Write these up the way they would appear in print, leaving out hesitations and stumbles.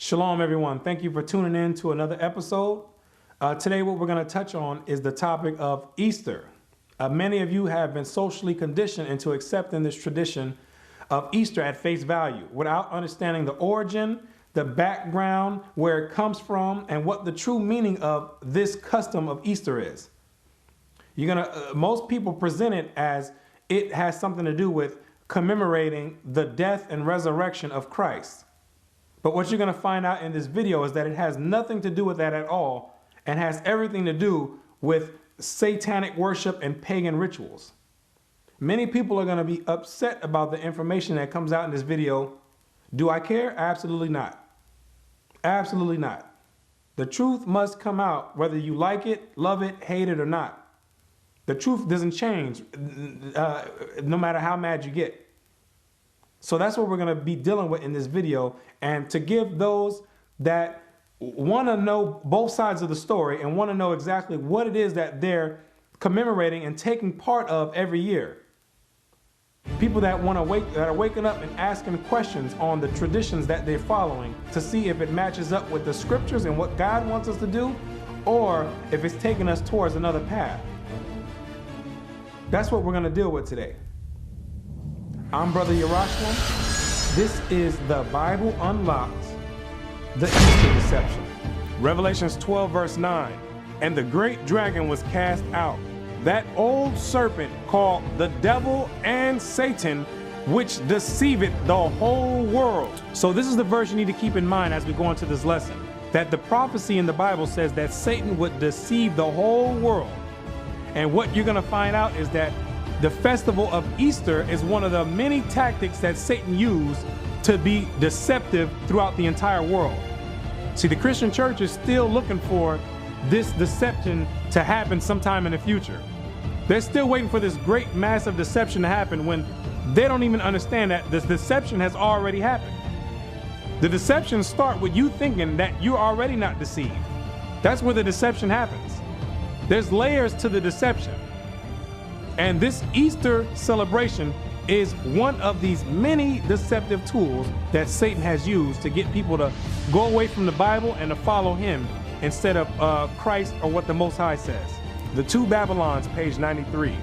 Shalom, everyone. Thank you for tuning in to another episode. Today, what we're going to touch on is the topic of Easter. Many of you have been socially conditioned into accepting this tradition of Easter at face value without understanding the origin, the background, where it comes from, and what the true meaning of this custom of Easter is. Most people present it as it has something to do with commemorating the death and resurrection of Christ. But what you're going to find out in this video is that it has nothing to do with that at all and has everything to do with satanic worship and pagan rituals. Many people are going to be upset about the information that comes out in this video. Do I care? Absolutely not. Absolutely not. The truth must come out whether you like it, love it, hate it, or not. The truth doesn't change no matter how mad you get. So that's what we're going to be dealing with in this video. And to give those that want to know both sides of the story and want to know exactly what it is that they're commemorating and taking part of every year. People that are waking up and asking questions on the traditions that they're following to see if it matches up with the scriptures and what God wants us to do, or if it's taking us towards another path. That's what we're going to deal with today. I'm Brother Yerushalayim. This is the Bible Unlocked, the Easter Deception. Revelations 12 verse 9. And the great dragon was cast out, that old serpent called the devil and Satan, which deceiveth the whole world. So this is the verse you need to keep in mind as we go into this lesson, that the prophecy in the Bible says that Satan would deceive the whole world. And what you're going to find out is that the festival of Easter is one of the many tactics that Satan used to be deceptive throughout the entire world. See, the Christian church is still looking for this deception to happen sometime in the future. They're still waiting for this great massive deception to happen when they don't even understand that this deception has already happened. The deception starts with you thinking that you're already not deceived. That's where the deception happens. There's layers to the deception. And this Easter celebration is one of these many deceptive tools that Satan has used to get people to go away from the Bible and to follow him instead of Christ or what the Most High says. The Two Babylons, page 93.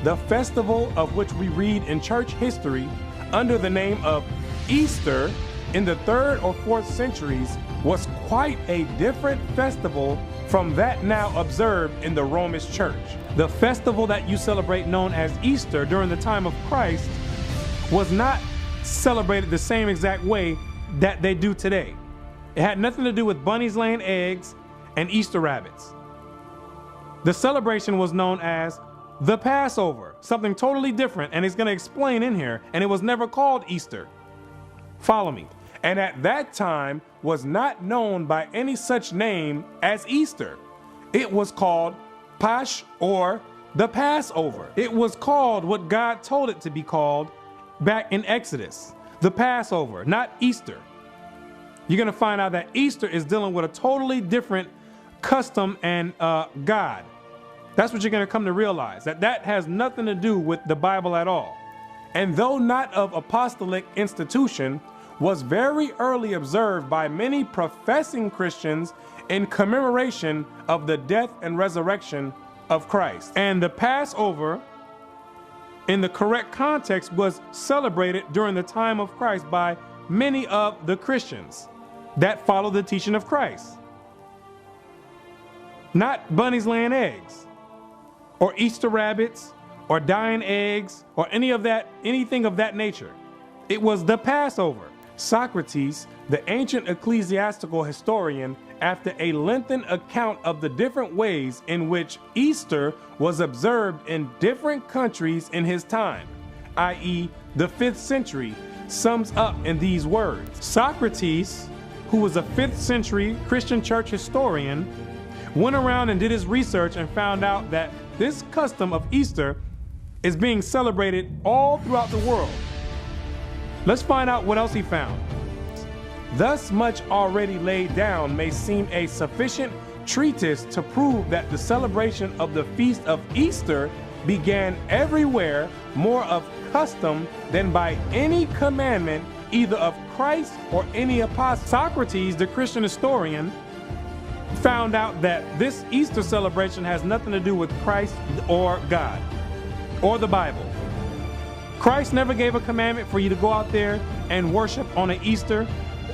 The festival of which we read in church history under the name of Easter in the 3rd or 4th centuries was quite a different festival from that now observed in the Roman church. The festival that you celebrate, known as Easter during the time of Christ, was not celebrated the same exact way that they do today. It had nothing to do with bunnies laying eggs and Easter rabbits. The celebration was known as the Passover, something totally different, and it's going to explain in here, and it was never called Easter. Follow me. And at that time was not known by any such name as Easter. It was called Pasch, or the Passover. It was called what God told it to be called back in Exodus, the Passover, not Easter. You're going to find out that Easter is dealing with a totally different custom and God. That's what you're going to come to realize, that has nothing to do with the Bible at all. And though not of apostolic institution, was very early observed by many professing Christians in commemoration of the death and resurrection of Christ. And the Passover, in the correct context, was celebrated during the time of Christ by many of the Christians that follow the teaching of Christ. Not bunnies laying eggs, or Easter rabbits, or dying eggs, or anything of that nature. It was the Passover. Socrates, the ancient ecclesiastical historian, after a lengthened account of the different ways in which Easter was observed in different countries in his time, i.e. the 5th century, sums up in these words. Socrates, who was a 5th century Christian church historian, went around and did his research and found out that this custom of Easter is being celebrated all throughout the world. Let's find out what else he found. Thus much already laid down may seem a sufficient treatise to prove that the celebration of the feast of Easter began everywhere more of custom than by any commandment either of Christ or any apostle. Socrates, the Christian historian, found out that this Easter celebration has nothing to do with Christ or God or the Bible. Christ never gave a commandment for you to go out there and worship on an Easter.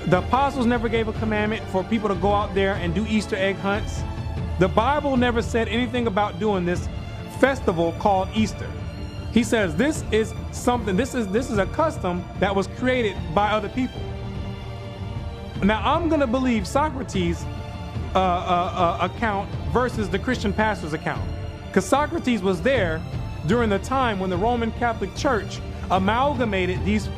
The apostles never gave a commandment for people to go out there and do Easter egg hunts. The Bible never said anything about doing this festival called Easter. He says this is something, this is a custom that was created by other people. Now I'm gonna believe Socrates' account versus the Christian pastor's account, because Socrates was there during the time when the Roman Catholic Church amalgamated these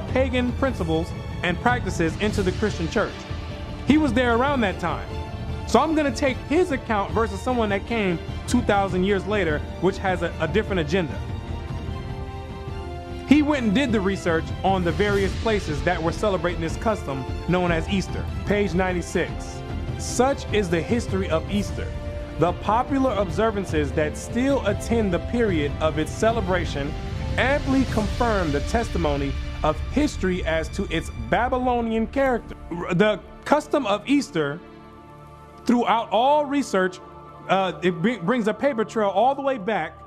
pagan principles and practices into the Christian church. He was there around that time. So I'm gonna take his account versus someone that came 2,000 years later, which has a different agenda. He went and did the research on the various places that were celebrating this custom known as Easter. Page 96. Such is the history of Easter. The popular observances that still attend the period of its celebration amply confirm the testimony of history as to its Babylonian character. The custom of Easter, throughout all research, it brings a paper trail all the way back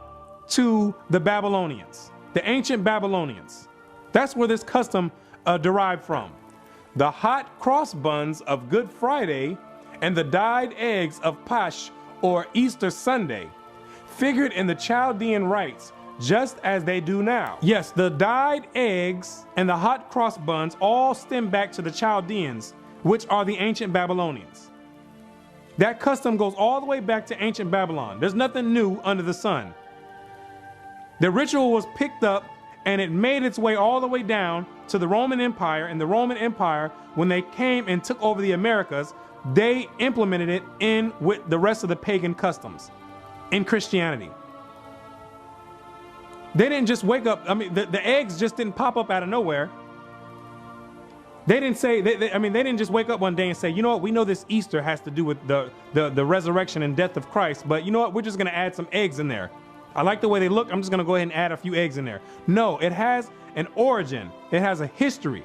to the Babylonians, the ancient Babylonians. That's where this custom derived from. The hot cross buns of Good Friday and the dyed eggs of Pasch, or Easter Sunday, figured in the Chaldean rites just as they do now. Yes, the dyed eggs and the hot cross buns all stem back to the Chaldeans, which are the ancient Babylonians. That custom goes all the way back to ancient Babylon. There's nothing new under the sun. The ritual was picked up and it made its way all the way down to the Roman Empire. And the Roman Empire, when they came and took over the Americas, they implemented it in with the rest of the pagan customs in Christianity. They didn't just wake up. I mean, the eggs just didn't pop up out of nowhere. They didn't say, they didn't just wake up one day and say, you know what, we know this Easter has to do with the resurrection and death of Christ, but you know what, we're just gonna add some eggs in there. I like the way they look, I'm just gonna go ahead and add a few eggs in there. No, it has an origin, it has a history.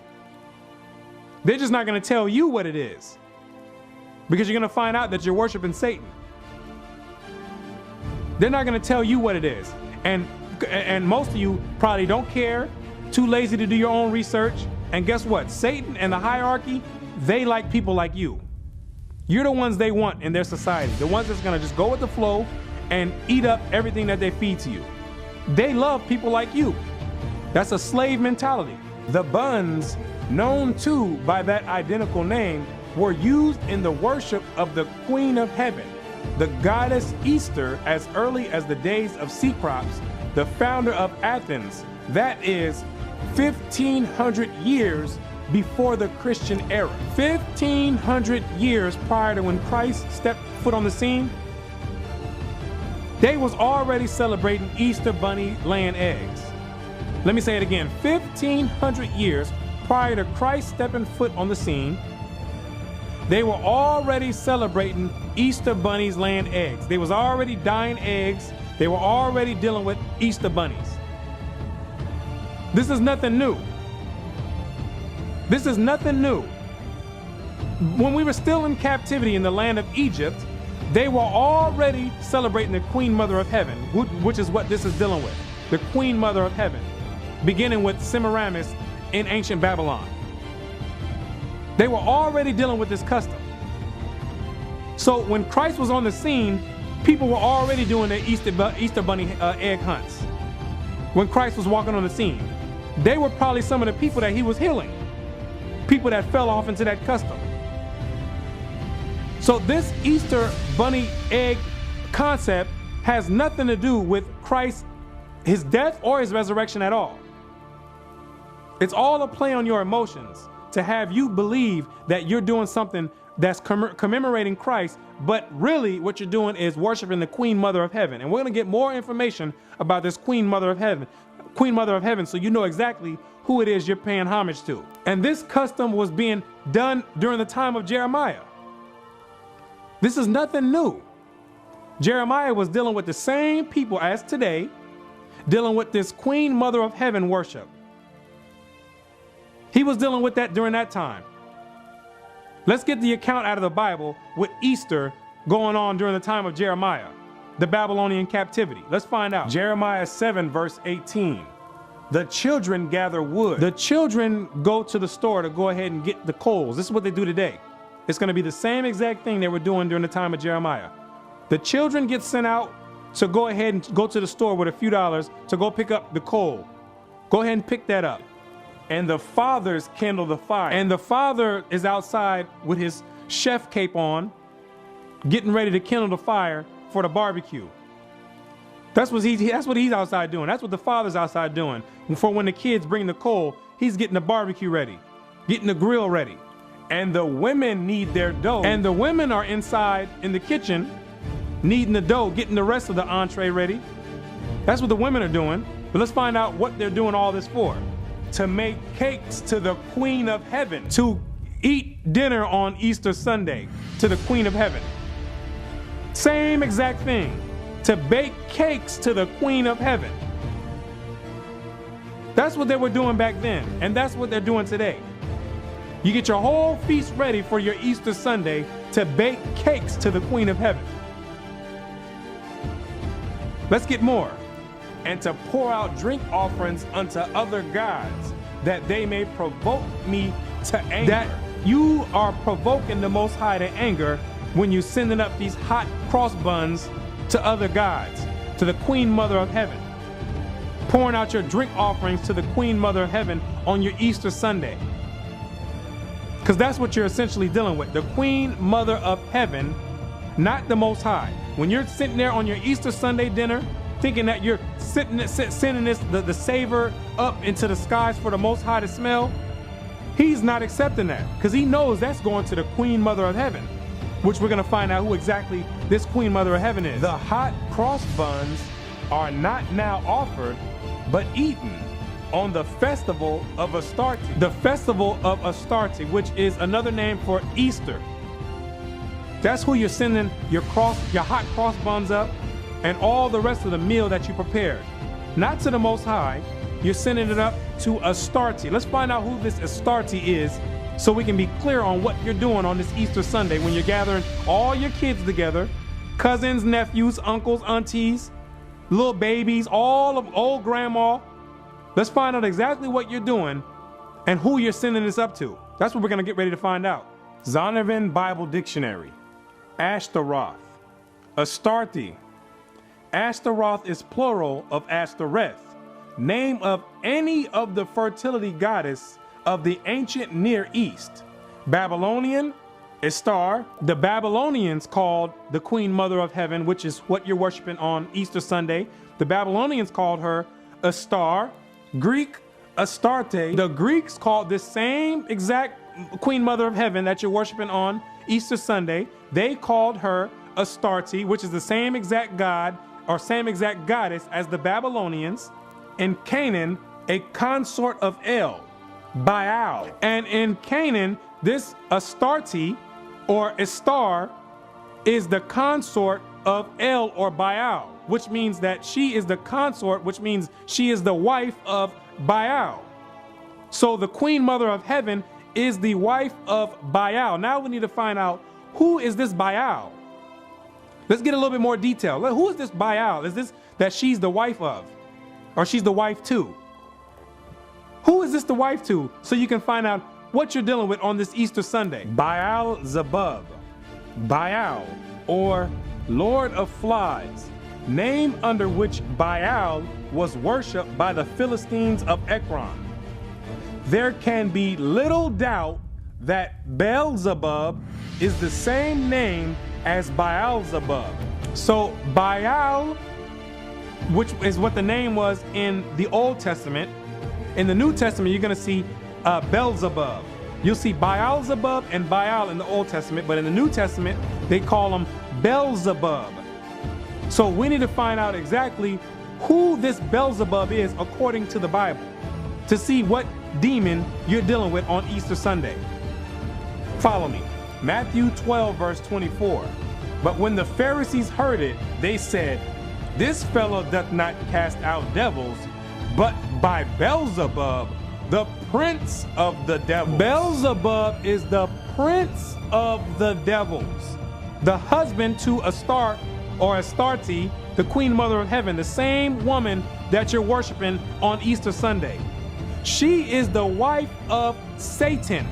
They're just not gonna tell you what it is, because you're gonna find out that you're worshiping Satan. They're not gonna tell you what it is. And most of you probably don't care, too lazy to do your own research. And guess what? Satan and the hierarchy, they like people like you. You're the ones they want in their society. The ones that's gonna just go with the flow and eat up everything that they feed to you. They love people like you. That's a slave mentality. The buns, known too by that identical name, were used in the worship of the Queen of Heaven, the goddess Easter, as early as the days of Cecrops, the founder of Athens. That is 1,500 years before the Christian era. 1,500 years prior to when Christ stepped foot on the scene, they was already celebrating Easter bunny laying eggs. Let me say it again. 1,500 years prior to Christ stepping foot on the scene, they were already celebrating Easter bunnies laying eggs. They was already dyeing eggs. They were already dealing with Easter bunnies. This is nothing new. This is nothing new. When we were still in captivity in the land of Egypt, they were already celebrating the Queen Mother of Heaven, which is what this is dealing with. The Queen Mother of Heaven, beginning with Semiramis in ancient Babylon. They were already dealing with this custom. So when Christ was on the scene, people were already doing their Easter bunny egg hunts. When Christ was walking on the scene, they were probably some of the people that he was healing. People that fell off into that custom. So this Easter bunny egg concept has nothing to do with Christ, his death or his resurrection at all. It's all a play on your emotions to have you believe that you're doing something that's commemorating Christ, but really what you're doing is worshiping the Queen Mother of Heaven. And we're gonna get more information about this Queen Mother of Heaven, so you know exactly who it is you're paying homage to. And this custom was being done during the time of Jeremiah. This is nothing new. Jeremiah was dealing with the same people as today, dealing with this Queen Mother of Heaven worship. He was dealing with that during that time. Let's get the account out of the Bible with Easter going on during the time of Jeremiah, the Babylonian captivity. Let's find out. Jeremiah 7 verse 18. The children gather wood. The children go to the store to go ahead and get the coals. This is what they do today. It's going to be the same exact thing they were doing during the time of Jeremiah. The children get sent out to go ahead and go to the store with a few dollars to go pick up the coal. Go ahead and pick that up. And the fathers kindle the fire. And the father is outside with his chef cape on, getting ready to kindle the fire for the barbecue. That's what he's outside doing. That's what the father's outside doing. And for when the kids bring the coal, he's getting the barbecue ready, getting the grill ready. And the women need their dough. And the women are inside in the kitchen, kneading the dough, getting the rest of the entree ready. That's what the women are doing. But let's find out what they're doing all this for. To make cakes to the Queen of Heaven. To eat dinner on Easter Sunday to the Queen of Heaven. Same exact thing. To bake cakes to the Queen of Heaven. That's what they were doing back then. And that's what they're doing today. You get your whole feast ready for your Easter Sunday to bake cakes to the Queen of Heaven. Let's get more. And to pour out drink offerings unto other gods, that they may provoke me to anger. That you are provoking the Most High to anger when you're sending up these hot cross buns to other gods, to the Queen Mother of Heaven. Pouring out your drink offerings to the Queen Mother of Heaven on your Easter Sunday. Because that's what you're essentially dealing with. The Queen Mother of Heaven, not the Most High. When you're sitting there on your Easter Sunday dinner, thinking that you're sending the savor up into the skies for the Most High to smell, he's not accepting that, because he knows that's going to the Queen Mother of Heaven, which we're going to find out who exactly this Queen Mother of Heaven is. The hot cross buns are not now offered, but eaten on the festival of Astarte. The festival of Astarte, which is another name for Easter. That's who you're sending your hot cross buns up and all the rest of the meal that you prepared. Not to the Most High, you're sending it up to Astarte. Let's find out who this Astarte is so we can be clear on what you're doing on this Easter Sunday when you're gathering all your kids together, cousins, nephews, uncles, aunties, little babies, all of old grandma. Let's find out exactly what you're doing and who you're sending this up to. That's what we're going to get ready to find out. Zondervan Bible Dictionary. Ashtaroth. Astarte. Ashtaroth is plural of Ashtoreth, name of any of the fertility goddess of the ancient Near East. Babylonian, Ishtar. The Babylonians called the Queen Mother of Heaven, which is what you're worshiping on Easter Sunday. The Babylonians called her Ishtar. Greek, Astarte. The Greeks called this same exact Queen Mother of Heaven that you're worshiping on Easter Sunday. They called her Astarte, which is the same exact god or same exact goddess as the Babylonians. In Canaan, a consort of El, Baal. And in Canaan, this Astarte or Ishtar is the consort of El or Baal, which means that she is the consort, which means she is the wife of Baal. So the Queen Mother of Heaven is the wife of Baal. Now we need to find out, who is this Baal? Let's get a little bit more detail. Who is this Baal? Is this that she's the wife of? Or she's the wife to? Who is this the wife to? So you can find out what you're dealing with on this Easter Sunday. Baal Zebub. Baal, or Lord of Flies, name under which Baal was worshipped by the Philistines of Ekron. There can be little doubt that Beelzebub is the same name as Baal-zebub. So Baal, which is what the name was in the Old Testament, in the New Testament you're going to see Beelzebub. You'll see Baal-zebub and Baal in the Old Testament, but in the New Testament they call him Beelzebub. So we need to find out exactly who this Beelzebub is according to the Bible, to see what demon you're dealing with on Easter Sunday. Follow me. Matthew 12 verse 24. But when the Pharisees heard it, they said, this fellow doth not cast out devils, but by Beelzebub, the prince of the devils. Beelzebub is the prince of the devils, the husband to Astarte or Astarte, the queen mother of heaven, the same woman that you're worshiping on Easter Sunday. She is the wife of Satan,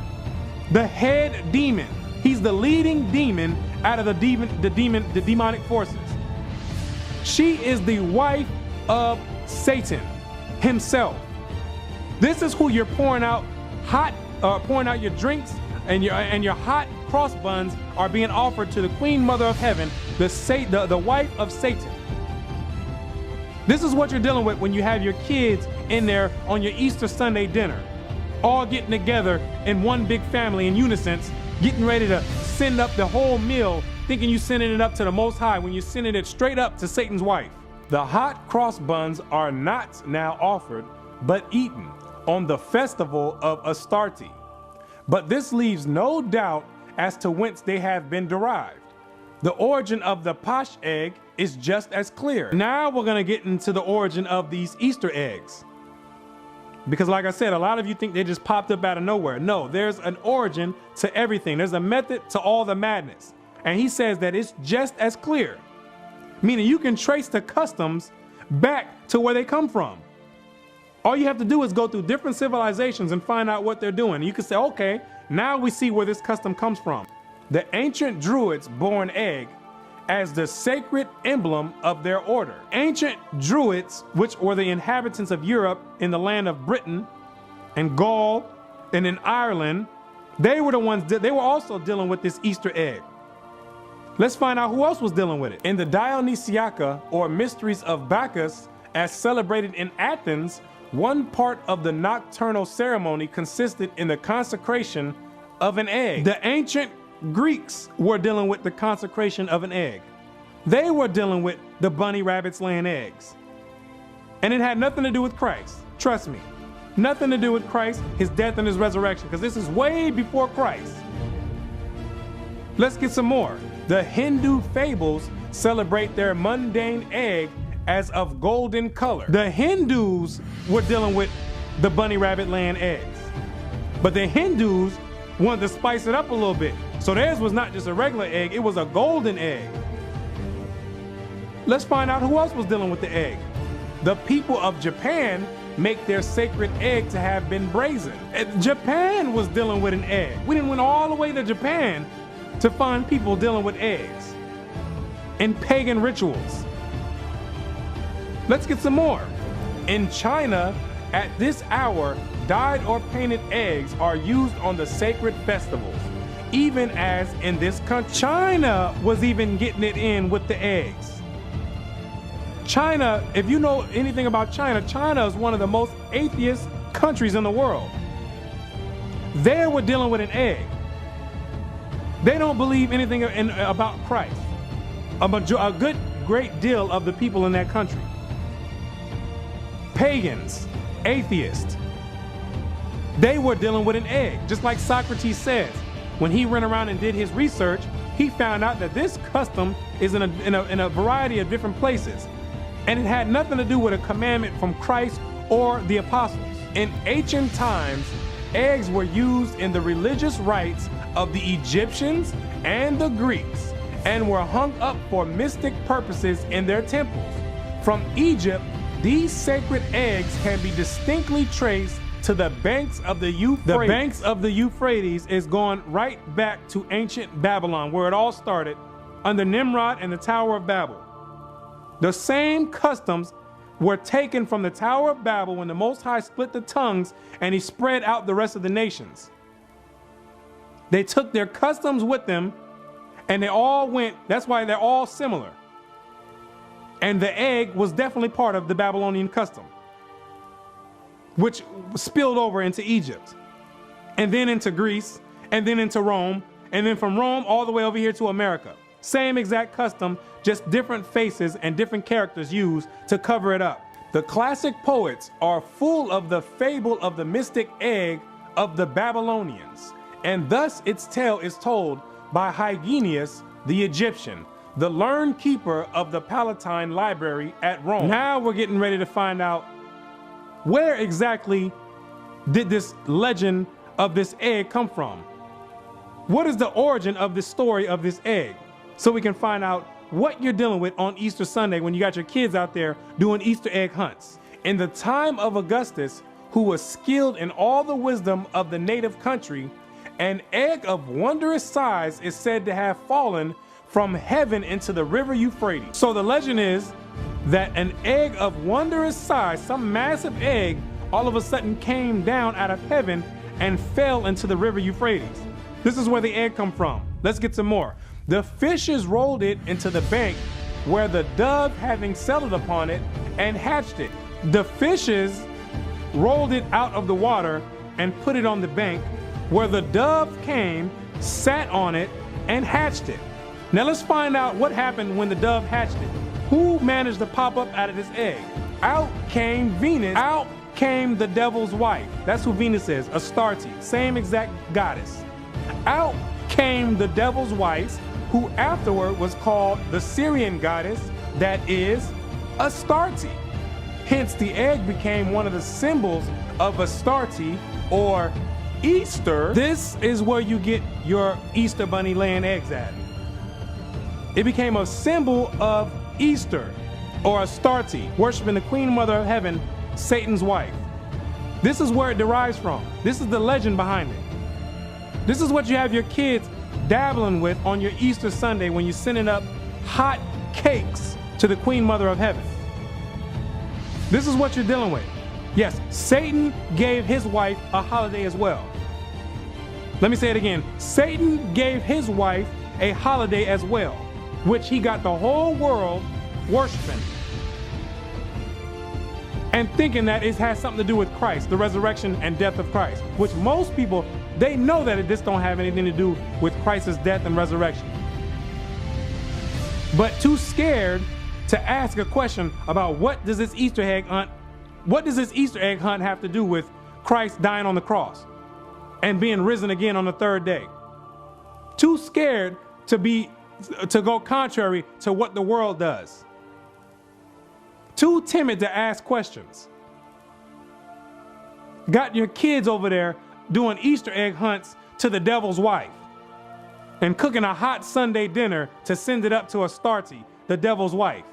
the head demon. He's the leading demon out of the demonic forces. She is the wife of Satan himself. This is who you're pouring out your drinks, and your hot cross buns are being offered to the queen mother of heaven, the wife of Satan. This is what you're dealing with when you have your kids in there on your Easter Sunday dinner, all getting together in one big family in unison, getting ready to send up the whole meal, thinking you're sending it up to the Most High when you're sending it straight up to Satan's wife. The hot cross buns are not now offered, but eaten on the festival of Astarte. But this leaves no doubt as to whence they have been derived. The origin of the posh egg is just as clear. Now we're gonna get into the origin of these Easter eggs. Because like I said, a lot of you think they just popped up out of nowhere. No, there's an origin to everything. There's a method to all the madness. And he says that it's just as clear. Meaning you can trace the customs back to where they come from. All you have to do is go through different civilizations and find out what they're doing. You can say, okay, now we see where this custom comes from. The ancient Druids bore an egg as the sacred emblem of their order. Ancient Druids, which were the inhabitants of Europe in the land of Britain and Gaul and in Ireland, they were the ones, they were also dealing with this Easter egg. Let's find out who else was dealing with it. In the Dionysiaca, or Mysteries of Bacchus, as celebrated in Athens, one part of the nocturnal ceremony consisted in the consecration of an egg. The ancient Greeks were dealing with the consecration of an egg. They were dealing with the bunny rabbits laying eggs. And it had nothing to do with Christ. Trust me. Nothing to do with Christ, his death and his resurrection, because this is way before Christ. Let's get some more. The Hindu fables celebrate their mundane egg as of golden color. The Hindus were dealing with the bunny rabbit laying eggs. But the Hindus wanted to spice it up a little bit. So theirs was not just a regular egg, it was a golden egg. Let's find out who else was dealing with the egg. The people of Japan make their sacred egg to have been brazen. Japan was dealing with an egg. We didn't went all the way to Japan to find people dealing with eggs in pagan rituals. Let's get some more. In China, at this hour, dyed or painted eggs are used on the sacred festivals, even as in this country. China was even getting it in with the eggs. China, if you know anything about China, China is one of the most atheist countries in the world. They were dealing with an egg. They don't believe anything about Christ. A great deal of the people in that country. Pagans, atheists, they were dealing with an egg. Just like Socrates says, when he went around and did his research, he found out that this custom is in a variety of different places. And it had nothing to do with a commandment from Christ or the apostles. In ancient times, eggs were used in the religious rites of the Egyptians and the Greeks and were hung up for mystic purposes in their temples. From Egypt, these sacred eggs can be distinctly traced to the banks of the Euphrates. The banks of the Euphrates is going right back to ancient Babylon, where it all started, under Nimrod and the Tower of Babel. The same customs were taken from the Tower of Babel when the Most High split the tongues and he spread out the rest of the nations. They took their customs with them and they all went, that's why they're all similar. And the egg was definitely part of the Babylonian custom, which spilled over into Egypt, and then into Greece, and then into Rome, and then from Rome all the way over here to America. Same exact custom, just different faces and different characters used to cover it up. The classic poets are full of the fable of the mystic egg of the Babylonians, and thus its tale is told by Hyginus the Egyptian, the learned keeper of the Palatine Library at Rome. Now we're getting ready to find out where exactly did this legend of this egg come from? What is the origin of the story of this egg? So we can find out what you're dealing with on Easter Sunday when you got your kids out there doing Easter egg hunts. In the time of Augustus, who was skilled in all the wisdom of the native country, an egg of wondrous size is said to have fallen from heaven into the river Euphrates. So the legend is that an egg of wondrous size, some massive egg, all of a sudden came down out of heaven and fell into the river Euphrates. This is where the egg come from. Let's get some more. The fishes rolled it into the bank where the dove having settled upon it and hatched it. The fishes rolled it out of the water and put it on the bank where the dove came, sat on it, and hatched it. Now let's find out what happened when the dove hatched it. Who managed to pop up out of this egg? Out came Venus. Out came the devil's wife. That's who Venus is, Astarte, same exact goddess. Out came the devil's wife, who afterward was called the Syrian goddess, that is Astarte. Hence, the egg became one of the symbols of Astarte, or Easter. This is where you get your Easter bunny laying eggs at. It became a symbol of Easter, or Astarte, worshiping the Queen Mother of Heaven, Satan's wife. This is where it derives from. This is the legend behind it. This is what you have your kids dabbling with on your Easter Sunday when you're sending up hot cakes to the Queen Mother of Heaven. This is what you're dealing with. Yes, Satan gave his wife a holiday as well. Let me say it again. Satan gave his wife a holiday as well, which he got the whole world worshiping and thinking that it has something to do with Christ, the resurrection and death of Christ, which most people, they know that this don't have anything to do with Christ's death and resurrection. But too scared to ask a question about what does this Easter egg hunt have to do with Christ dying on the cross and being risen again on the third day. Too scared to go contrary to what the world does. Too timid to ask questions. Got your kids over there doing Easter egg hunts to the devil's wife and cooking a hot Sunday dinner to send it up to Astarte, the devil's wife.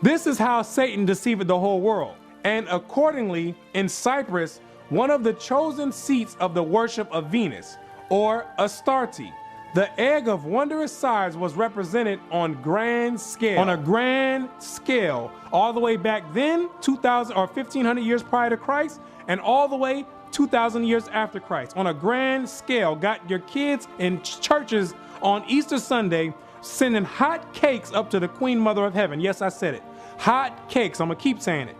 This is how Satan deceived the whole world. And accordingly, in Cyprus, one of the chosen seats of the worship of Venus, or Astarte, the egg of wondrous size was represented on grand scale. On a grand scale, all the way back then, 2,000 or 1,500 years prior to Christ, and all the way 2,000 years after Christ. On a grand scale, got your kids in churches on Easter Sunday sending hot cakes up to the Queen Mother of Heaven. Yes, I said it. Hot cakes. I'm going to keep saying it.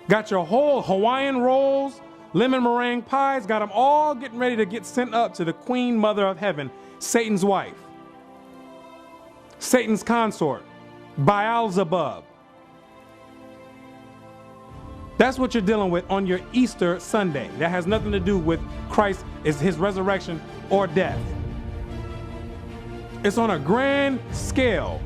Got your whole Hawaiian rolls, lemon meringue pies, got them all getting ready to get sent up to the Queen Mother of Heaven, Satan's wife, Satan's consort, Beelzebub. That's what you're dealing with on your Easter Sunday. That has nothing to do with Christ, is his resurrection or death. It's on a grand scale.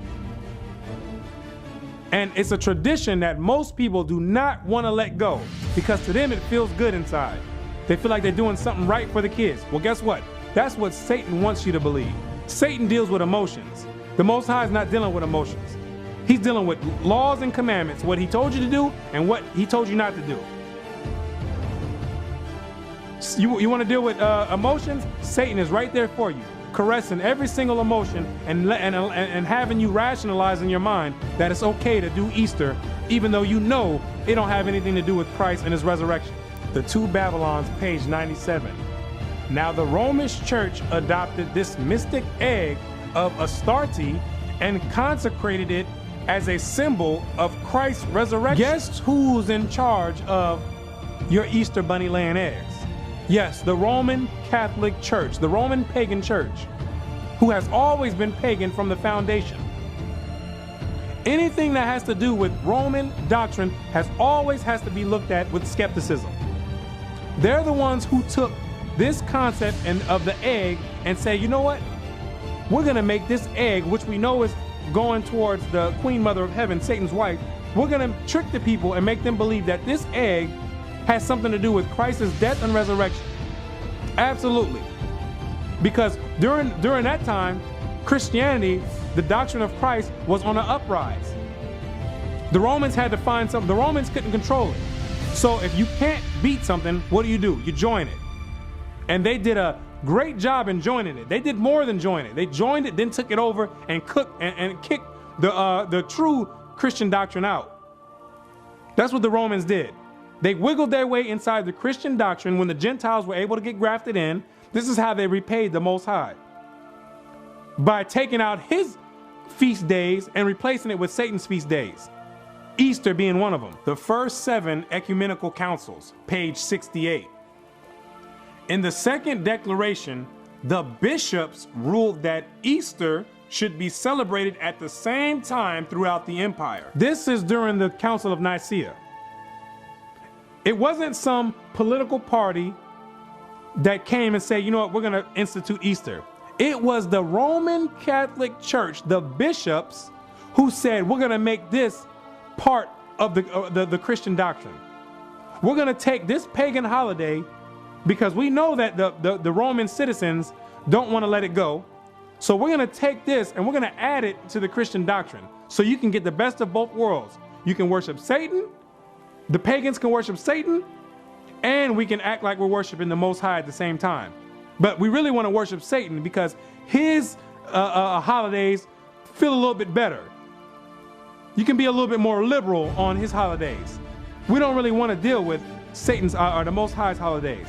And it's a tradition that most people do not want to let go because to them it feels good inside. They feel like they're doing something right for the kids. Well, guess what? That's what Satan wants you to believe. Satan deals with emotions. The Most High is not dealing with emotions. He's dealing with laws and commandments, what he told you to do and what he told you not to do. You want to deal with emotions? Satan is right there for you, caressing every single emotion and having you rationalize in your mind that it's okay to do Easter, even though you know it don't have anything to do with Christ and his resurrection. The Two Babylons, page 97. Now the Roman Church adopted this mystic egg of Astarte and consecrated it as a symbol of Christ's resurrection. Guess who's in charge of your Easter bunny laying eggs? Yes, the Roman Catholic Church, the Roman pagan church, who has always been pagan from the foundation. Anything that has to do with Roman doctrine always has to be looked at with skepticism. They're the ones who took this concept of the egg and say, you know what? We're going to make this egg, which we know is going towards the Queen Mother of Heaven, Satan's wife, we're going to trick the people and make them believe that this egg has something to do with Christ's death and resurrection. Absolutely. Because during that time, Christianity, the doctrine of Christ, was on an uprise. The Romans had to find something. The Romans couldn't control it. So if you can't beat something, what do? You join it. And they did a great job in joining it. They did more than join it. They joined it, then took it over and cooked and kicked the true Christian doctrine out. That's what the Romans did. They wiggled their way inside the Christian doctrine when the Gentiles were able to get grafted in. This is how they repaid the Most High. By taking out his feast days and replacing it with Satan's feast days. Easter being one of them. The first 7 ecumenical councils, page 68. In the second declaration, the bishops ruled that Easter should be celebrated at the same time throughout the empire. This is during the Council of Nicaea. It wasn't some political party that came and said, you know what, we're going to institute Easter. It was the Roman Catholic Church, the bishops, who said, we're going to make this part of the Christian doctrine. We're going to take this pagan holiday because we know that the Roman citizens don't want to let it go. So we're going to take this and we're going to add it to the Christian doctrine so you can get the best of both worlds. You can worship Satan, the pagans can worship Satan, and we can act like we're worshiping the Most High at the same time. But we really want to worship Satan because his holidays feel a little bit better. You can be a little bit more liberal on his holidays. We don't really want to deal with Satan's or the Most High's holidays.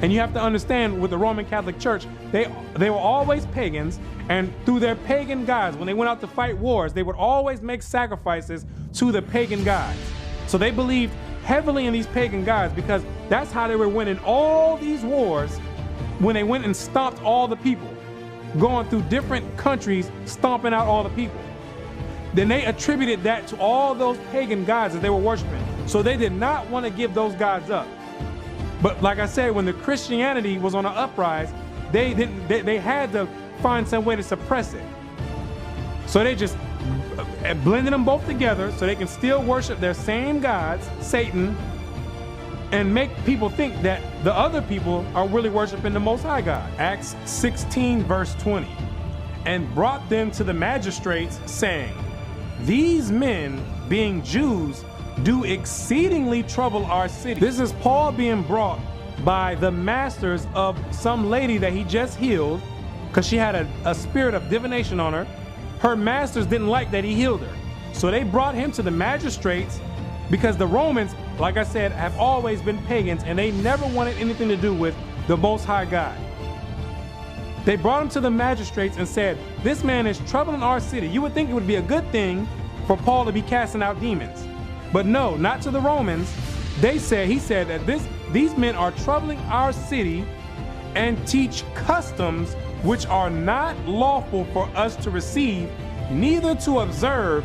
And you have to understand with the Roman Catholic Church, they were always pagans, and through their pagan gods, when they went out to fight wars, they would always make sacrifices to the pagan gods. So they believed heavily in these pagan gods because that's how they were winning all these wars when they went and stomped all the people, going through different countries, stomping out all the people. Then they attributed that to all those pagan gods that they were worshiping. So they did not want to give those gods up. But like I said, when the Christianity was on an uprise, they had to find some way to suppress it. So they just blended them both together so they can still worship their same gods, Satan, and make people think that the other people are really worshiping the Most High God. Acts 16 verse 20. And brought them to the magistrates, saying, these men, being Jews, do exceedingly trouble our city. This is Paul being brought by the masters of some lady that he just healed because she had a spirit of divination on her. Her masters didn't like that he healed her. So they brought him to the magistrates because the Romans, like I said, have always been pagans and they never wanted anything to do with the Most High God. They brought him to the magistrates and said, this man is troubling our city. You would think it would be a good thing for Paul to be casting out demons. But no, not to the Romans. He said that these men are troubling our city and teach customs which are not lawful for us to receive, neither to observe,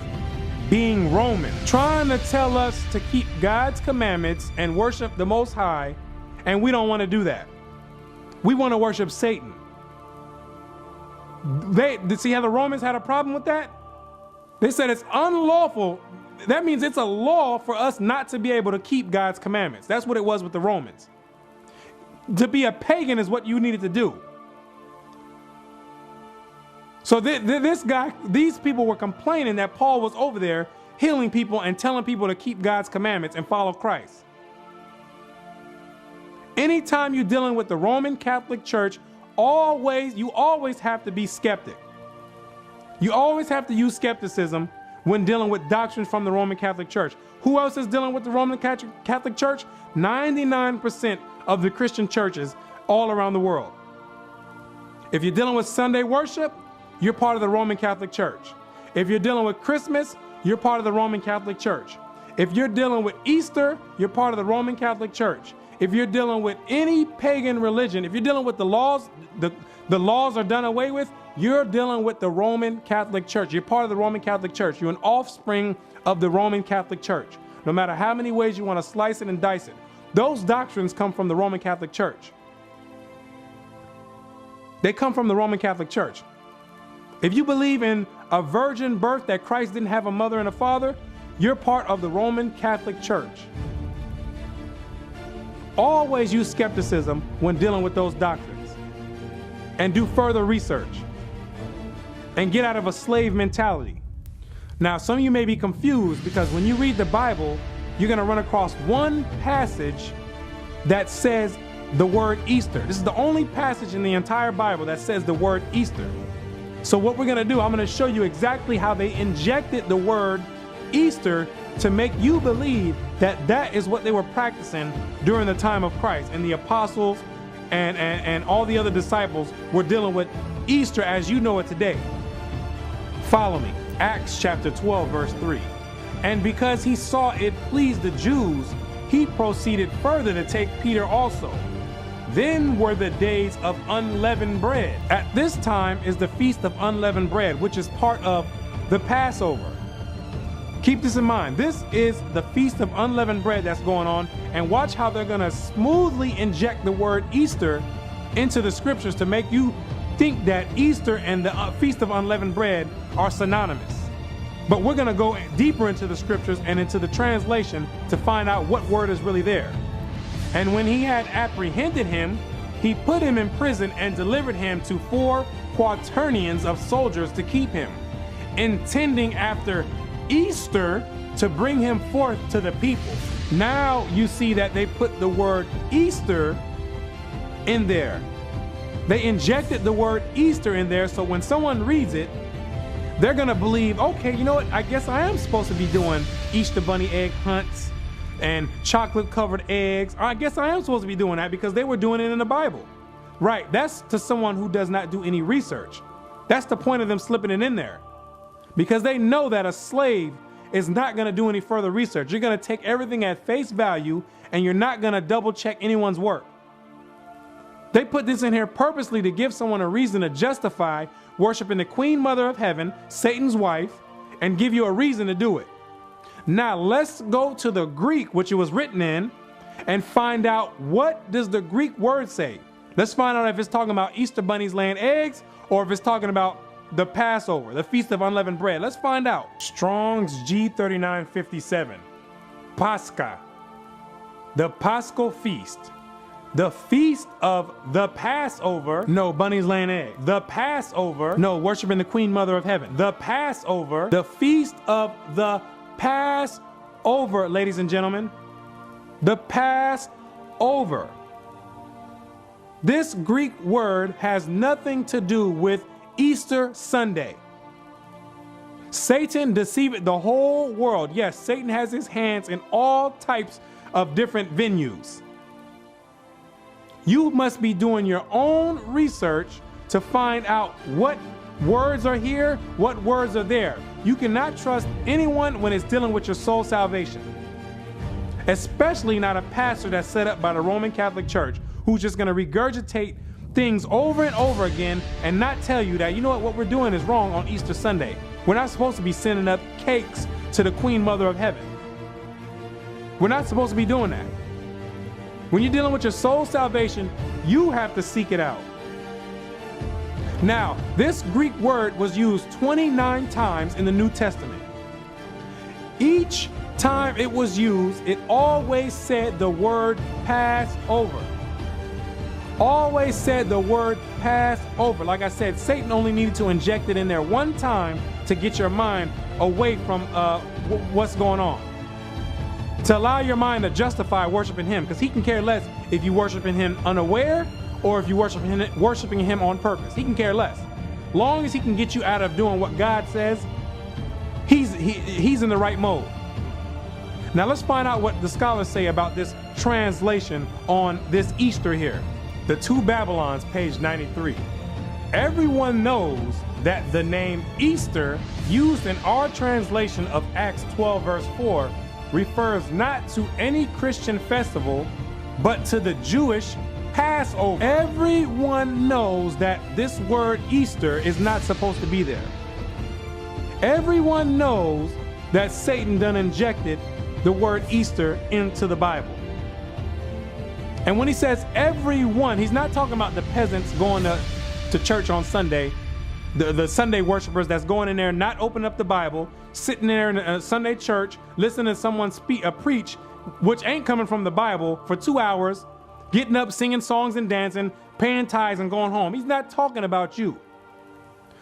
being Roman. Trying to tell us to keep God's commandments and worship the Most High, and we don't want to do that. We want to worship Satan. See how the Romans had a problem with that? They said it's unlawful. That means it's a law for us not to be able to keep God's commandments. That's what it was with the Romans. To be a pagan is what you needed to do. So these people were complaining that Paul was over there healing people and telling people to keep God's commandments and follow Christ. Anytime you're dealing with the Roman Catholic Church, you always have to be skeptic. You always have to use skepticism when dealing with doctrines from the Roman Catholic Church. Who else is dealing with the Roman Catholic Church? 99% of the Christian churches all around the world. If you're dealing with Sunday worship, you're part of the Roman Catholic Church. If you're dealing with Christmas, you're part of the Roman Catholic Church. If you're dealing with Easter, you're part of the Roman Catholic Church. If you're dealing with any pagan religion, if you're dealing with the laws, the laws are done away with, you're dealing with the Roman Catholic Church. You're part of the Roman Catholic Church. You're an offspring of the Roman Catholic Church. No matter how many ways you want to slice it and dice it, those doctrines come from the Roman Catholic Church. They come from the Roman Catholic Church. If you believe in a virgin birth, that Christ didn't have a mother and a father, you're part of the Roman Catholic Church. Always use skepticism when dealing with those doctrines, and do further research, and get out of a slave mentality. Now, some of you may be confused because when you read the Bible, you're going to run across one passage that says the word Easter. This is the only passage in the entire Bible that says the word Easter. So what we're going to do, I'm going to show you exactly how they injected the word Easter to make you believe that that is what they were practicing during the time of Christ. And the apostles and all the other disciples were dealing with Easter as you know it today. Follow me. Acts chapter 12, verse 3. And because he saw it pleased the Jews, he proceeded further to take Peter also. Then were the days of unleavened bread. At this time is the feast of unleavened bread, which is part of the Passover. Keep this in mind. This is the feast of unleavened bread that's going on, and watch how they're going to smoothly inject the word Easter into the scriptures to make you think that Easter and the feast of unleavened bread are synonymous. But we're going to go deeper into the scriptures and into the translation to find out what word is really there. And when he had apprehended him, he put him in prison and delivered him to 4 quaternions of soldiers to keep him, intending after Easter to bring him forth to the people. Now you see that they put the word Easter in there. They injected the word Easter in there, so when someone reads it, they're gonna believe, okay, you know what, I guess I am supposed to be doing Easter bunny egg hunts and chocolate covered eggs. I guess I am supposed to be doing that because they were doing it in the Bible. Right, that's to someone who does not do any research. That's the point of them slipping it in there. Because they know that a slave is not gonna do any further research. You're gonna take everything at face value and you're not gonna double check anyone's work. They put this in here purposely to give someone a reason to justify worshiping the Queen Mother of Heaven, Satan's wife, and give you a reason to do it. Now let's go to the Greek, which it was written in, and find out what does the Greek word say. Let's find out if it's talking about Easter bunnies laying eggs or if it's talking about the Passover, the Feast of Unleavened Bread. Let's find out. Strong's G3957. Pascha, the Paschal Feast. The feast of the Passover, no, bunnies laying eggs. The Passover, no, worshiping the Queen Mother of Heaven. The Passover, the feast of the Passover, ladies and gentlemen. The Passover. This Greek word has nothing to do with Easter Sunday. Satan deceived the whole world. Yes, Satan has his hands in all types of different venues. You must be doing your own research to find out what words are here, what words are there. You cannot trust anyone when it's dealing with your soul salvation. Especially not a pastor that's set up by the Roman Catholic Church who's just going to regurgitate things over and over again and not tell you that, you know what we're doing is wrong on Easter Sunday. We're not supposed to be sending up cakes to the Queen Mother of Heaven. We're not supposed to be doing that. When you're dealing with your soul salvation, you have to seek it out. Now, this Greek word was used 29 times in the New Testament. Each time it was used, it always said the word Passover. Always said the word Passover. Like I said, Satan only needed to inject it in there one time to get your mind away from what's going on. To allow your mind to justify worshiping him, because he can care less if you worshiping him unaware or if you worshiping him on purpose. He can care less. Long as he can get you out of doing what God says, he's in the right mode. Now let's find out what the scholars say about this translation on this Easter here. The Two Babylons, page 93. Everyone knows that the name Easter, used in our translation of Acts 12 verse 4, refers not to any Christian festival, but to the Jewish Passover. Everyone knows that this word Easter is not supposed to be there. Everyone knows that Satan done injected the word Easter into the Bible. And when he says everyone, he's not talking about the peasants going to church on Sunday the Sunday worshipers that's going in there, not opening up the Bible, sitting there in a Sunday church, listening to someone preach, which ain't coming from the Bible, for 2 hours, getting up, singing songs and dancing, paying tithes and going home. He's not talking about you.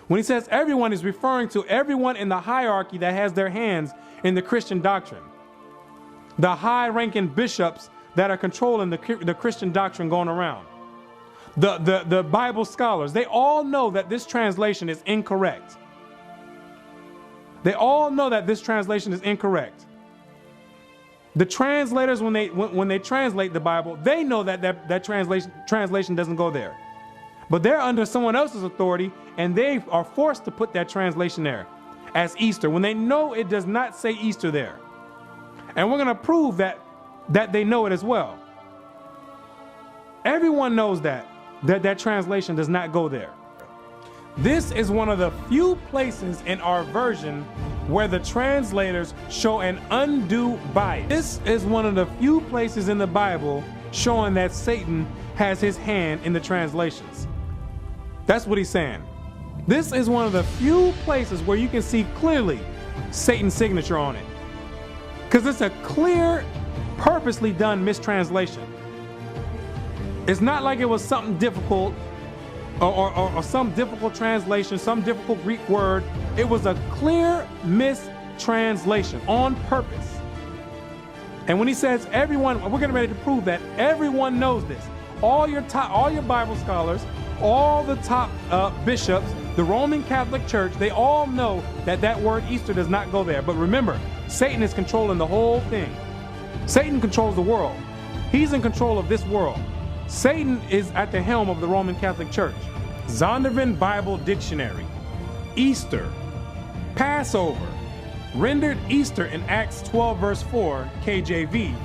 When he says everyone, is referring to everyone in the hierarchy that has their hands in the Christian doctrine. The high-ranking bishops that are controlling the Christian doctrine going around. The Bible scholars, they all know that this translation is incorrect. They all know that this translation is incorrect. The translators, when they translate the Bible, they know that translation doesn't go there. But they're under someone else's authority, and they are forced to put that translation there as Easter when they know it does not say Easter there. And we're going to prove that they know it as well. Everyone knows that translation does not go there. This is one of the few places in our version where the translators show an undue bias. This is one of the few places in the Bible showing that Satan has his hand in the translations. That's what he's saying. This is one of the few places where you can see clearly Satan's signature on it. Because it's a clear, purposely done mistranslation. It's not like it was something difficult or some difficult translation, some difficult Greek word. It was a clear mistranslation on purpose. And when he says everyone, we're getting ready to prove that everyone knows this. All your Bible scholars, all the top bishops, the Roman Catholic Church, they all know that word Easter does not go there. But remember, Satan is controlling the whole thing. Satan controls the world. He's in control of this world. Satan is at the helm of the Roman Catholic Church. Zondervan Bible Dictionary. Easter, Passover, rendered Easter in Acts 12 verse 4 KJV,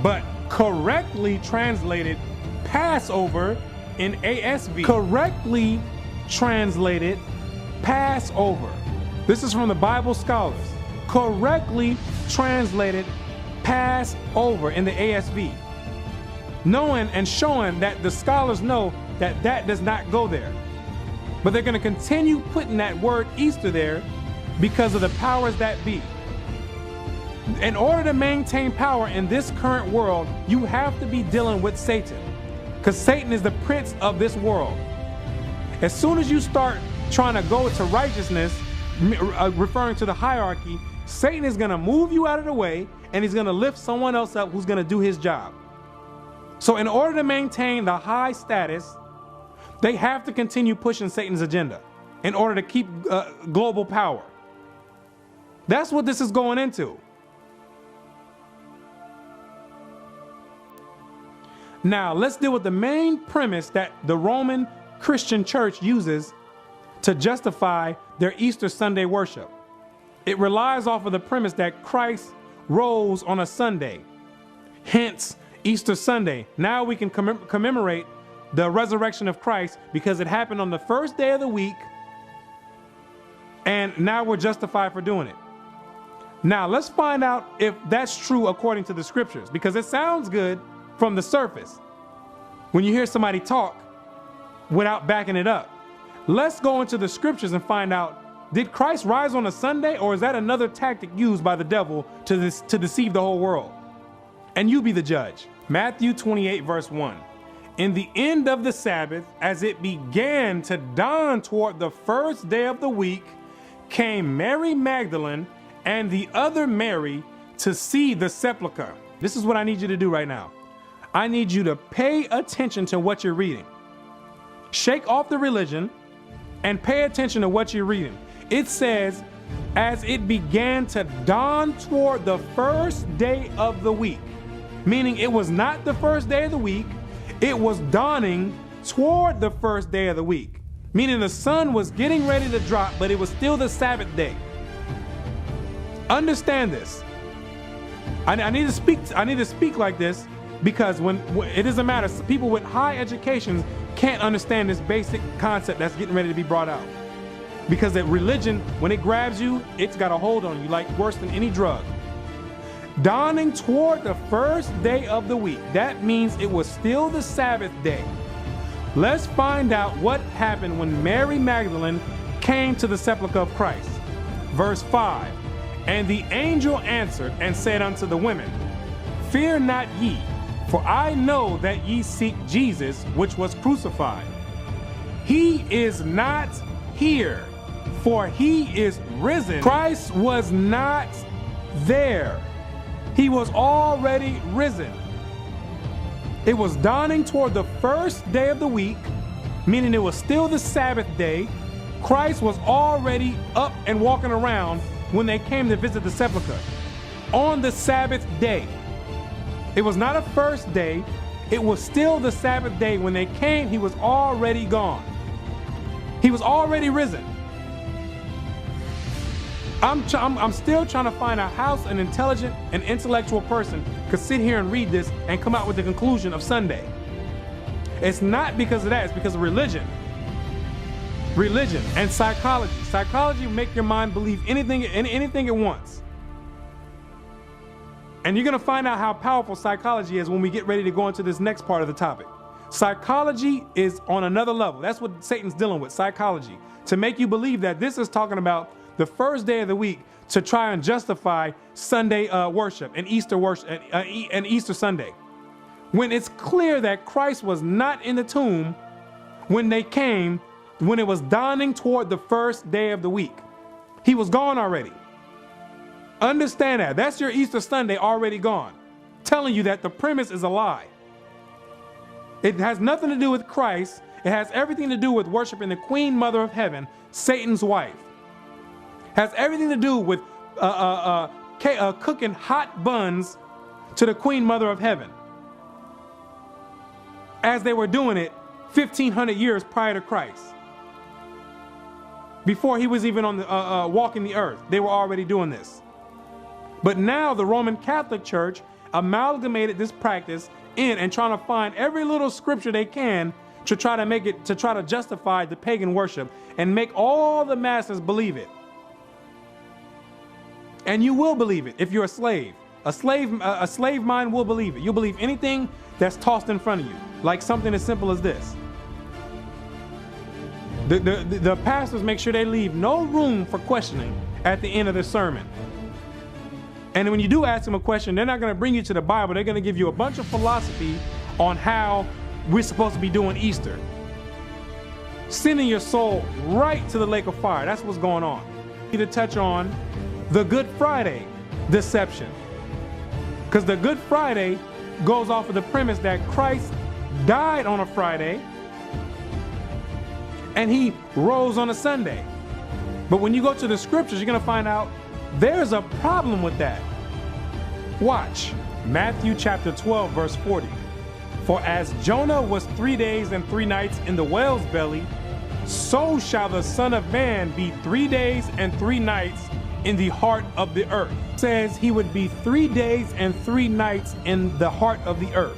but correctly translated Passover in ASV. Correctly translated Passover. This is from the Bible scholars. Correctly translated Passover in the ASV. Knowing and showing that the scholars know that does not go there. But they're going to continue putting that word Easter there because of the powers that be. In order to maintain power in this current world, you have to be dealing with Satan. Because Satan is the prince of this world. As soon as you start trying to go to righteousness, referring to the hierarchy, Satan is going to move you out of the way, and he's going to lift someone else up who's going to do his job. So in order to maintain the high status, they have to continue pushing Satan's agenda in order to keep global power. That's what this is going into. Now, let's deal with the main premise that the Roman Christian Church uses to justify their Easter Sunday worship. It relies off of the premise that Christ rose on a Sunday, hence Easter Sunday. Now we can commemorate the resurrection of Christ because it happened on the first day of the week, and now we're justified for doing it. Now let's find out if that's true according to the scriptures, because it sounds good from the surface when you hear somebody talk without backing it up. Let's go into the scriptures and find out, did Christ rise on a Sunday, or is that another tactic used by the devil to deceive the whole world? And you be the judge. Matthew 28 verse 1. In the end of the Sabbath, as it began to dawn toward the first day of the week, came Mary Magdalene and the other Mary to see the sepulchre. This is what I need you to do right now. I need you to pay attention to what you're reading. Shake off the religion and pay attention to what you're reading. It says, as it began to dawn toward the first day of the week, meaning it was not the first day of the week, it was dawning toward the first day of the week, meaning the sun was getting ready to drop, but it was still the Sabbath day. Understand this. I need to speak like this, because when it doesn't matter, people with high educations can't understand this basic concept that's getting ready to be brought out. Because that religion, when it grabs you, it's got a hold on you like worse than any drug. Dawning toward the first day of the week. That means it was still the Sabbath day. Let's find out what happened when Mary Magdalene came to the sepulchre of Christ. Verse 5, and the angel answered and said unto the women, fear not ye, for I know that ye seek Jesus, which was crucified. He is not here, for he is risen. Christ was not there. He was already risen. It was dawning toward the first day of the week, meaning it was still the Sabbath day. Christ was already up and walking around when they came to visit the sepulchre on the Sabbath day. It was not a first day. It was still the Sabbath day. When they came, he was already gone. He was already risen. I'm still trying to find out how an intelligent and intellectual person could sit here and read this and come out with the conclusion of Sunday. It's not because of that. It's because of religion. Religion and psychology. Psychology will make your mind believe anything it wants. And you're going to find out how powerful psychology is when we get ready to go into this next part of the topic. Psychology is on another level. That's what Satan's dealing with, psychology, to make you believe that this is talking about the first day of the week to try and justify Sunday worship and Easter worship and Easter Sunday, when it's clear that Christ was not in the tomb when they came, when it was dawning toward the first day of the week. He was gone already. Understand that. That's your Easter Sunday already gone, telling you that the premise is a lie. It has nothing to do with Christ. It has everything to do with worshiping the Queen Mother of Heaven, Satan's wife. Has everything to do with cooking hot buns to the Queen Mother of Heaven, as they were doing it 1,500 years prior to Christ. Before he was even on the walking the earth, they were already doing this. But now the Roman Catholic Church amalgamated this practice in and trying to find every little scripture they can to try to justify the pagan worship and make all the masses believe it. And you will believe it if you're a slave. A slave mind will believe it. You'll believe anything that's tossed in front of you, like something as simple as this. The pastors make sure they leave no room for questioning at the end of the sermon. And when you do ask them a question, they're not going to bring you to the Bible. They're going to give you a bunch of philosophy on how we're supposed to be doing Easter. Sending your soul right to the lake of fire. That's what's going on. We need to touch on the Good Friday deception. Because the Good Friday goes off of the premise that Christ died on a Friday and he rose on a Sunday. But when you go to the scriptures, you're going to find out there's a problem with that. Watch Matthew chapter 12, verse 40. For as Jonah was 3 days and 3 nights in the whale's belly, so shall the Son of Man be 3 days and 3 nights in the heart of the earth. It says he would be 3 days and 3 nights in the heart of the earth.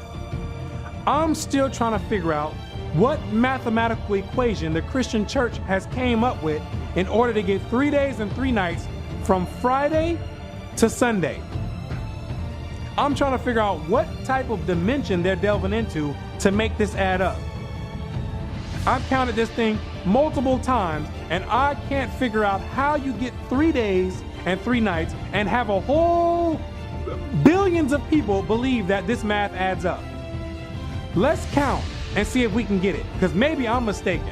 I'm still trying to figure out what mathematical equation the Christian church has came up with in order to get 3 days and 3 nights from Friday to Sunday. I'm trying to figure out what type of dimension they're delving into to make this add up. I've counted this thing multiple times and I can't figure out how you get 3 days and 3 nights and have a whole billions of people believe that this math adds up. Let's count and see if we can get it, because maybe I'm mistaken.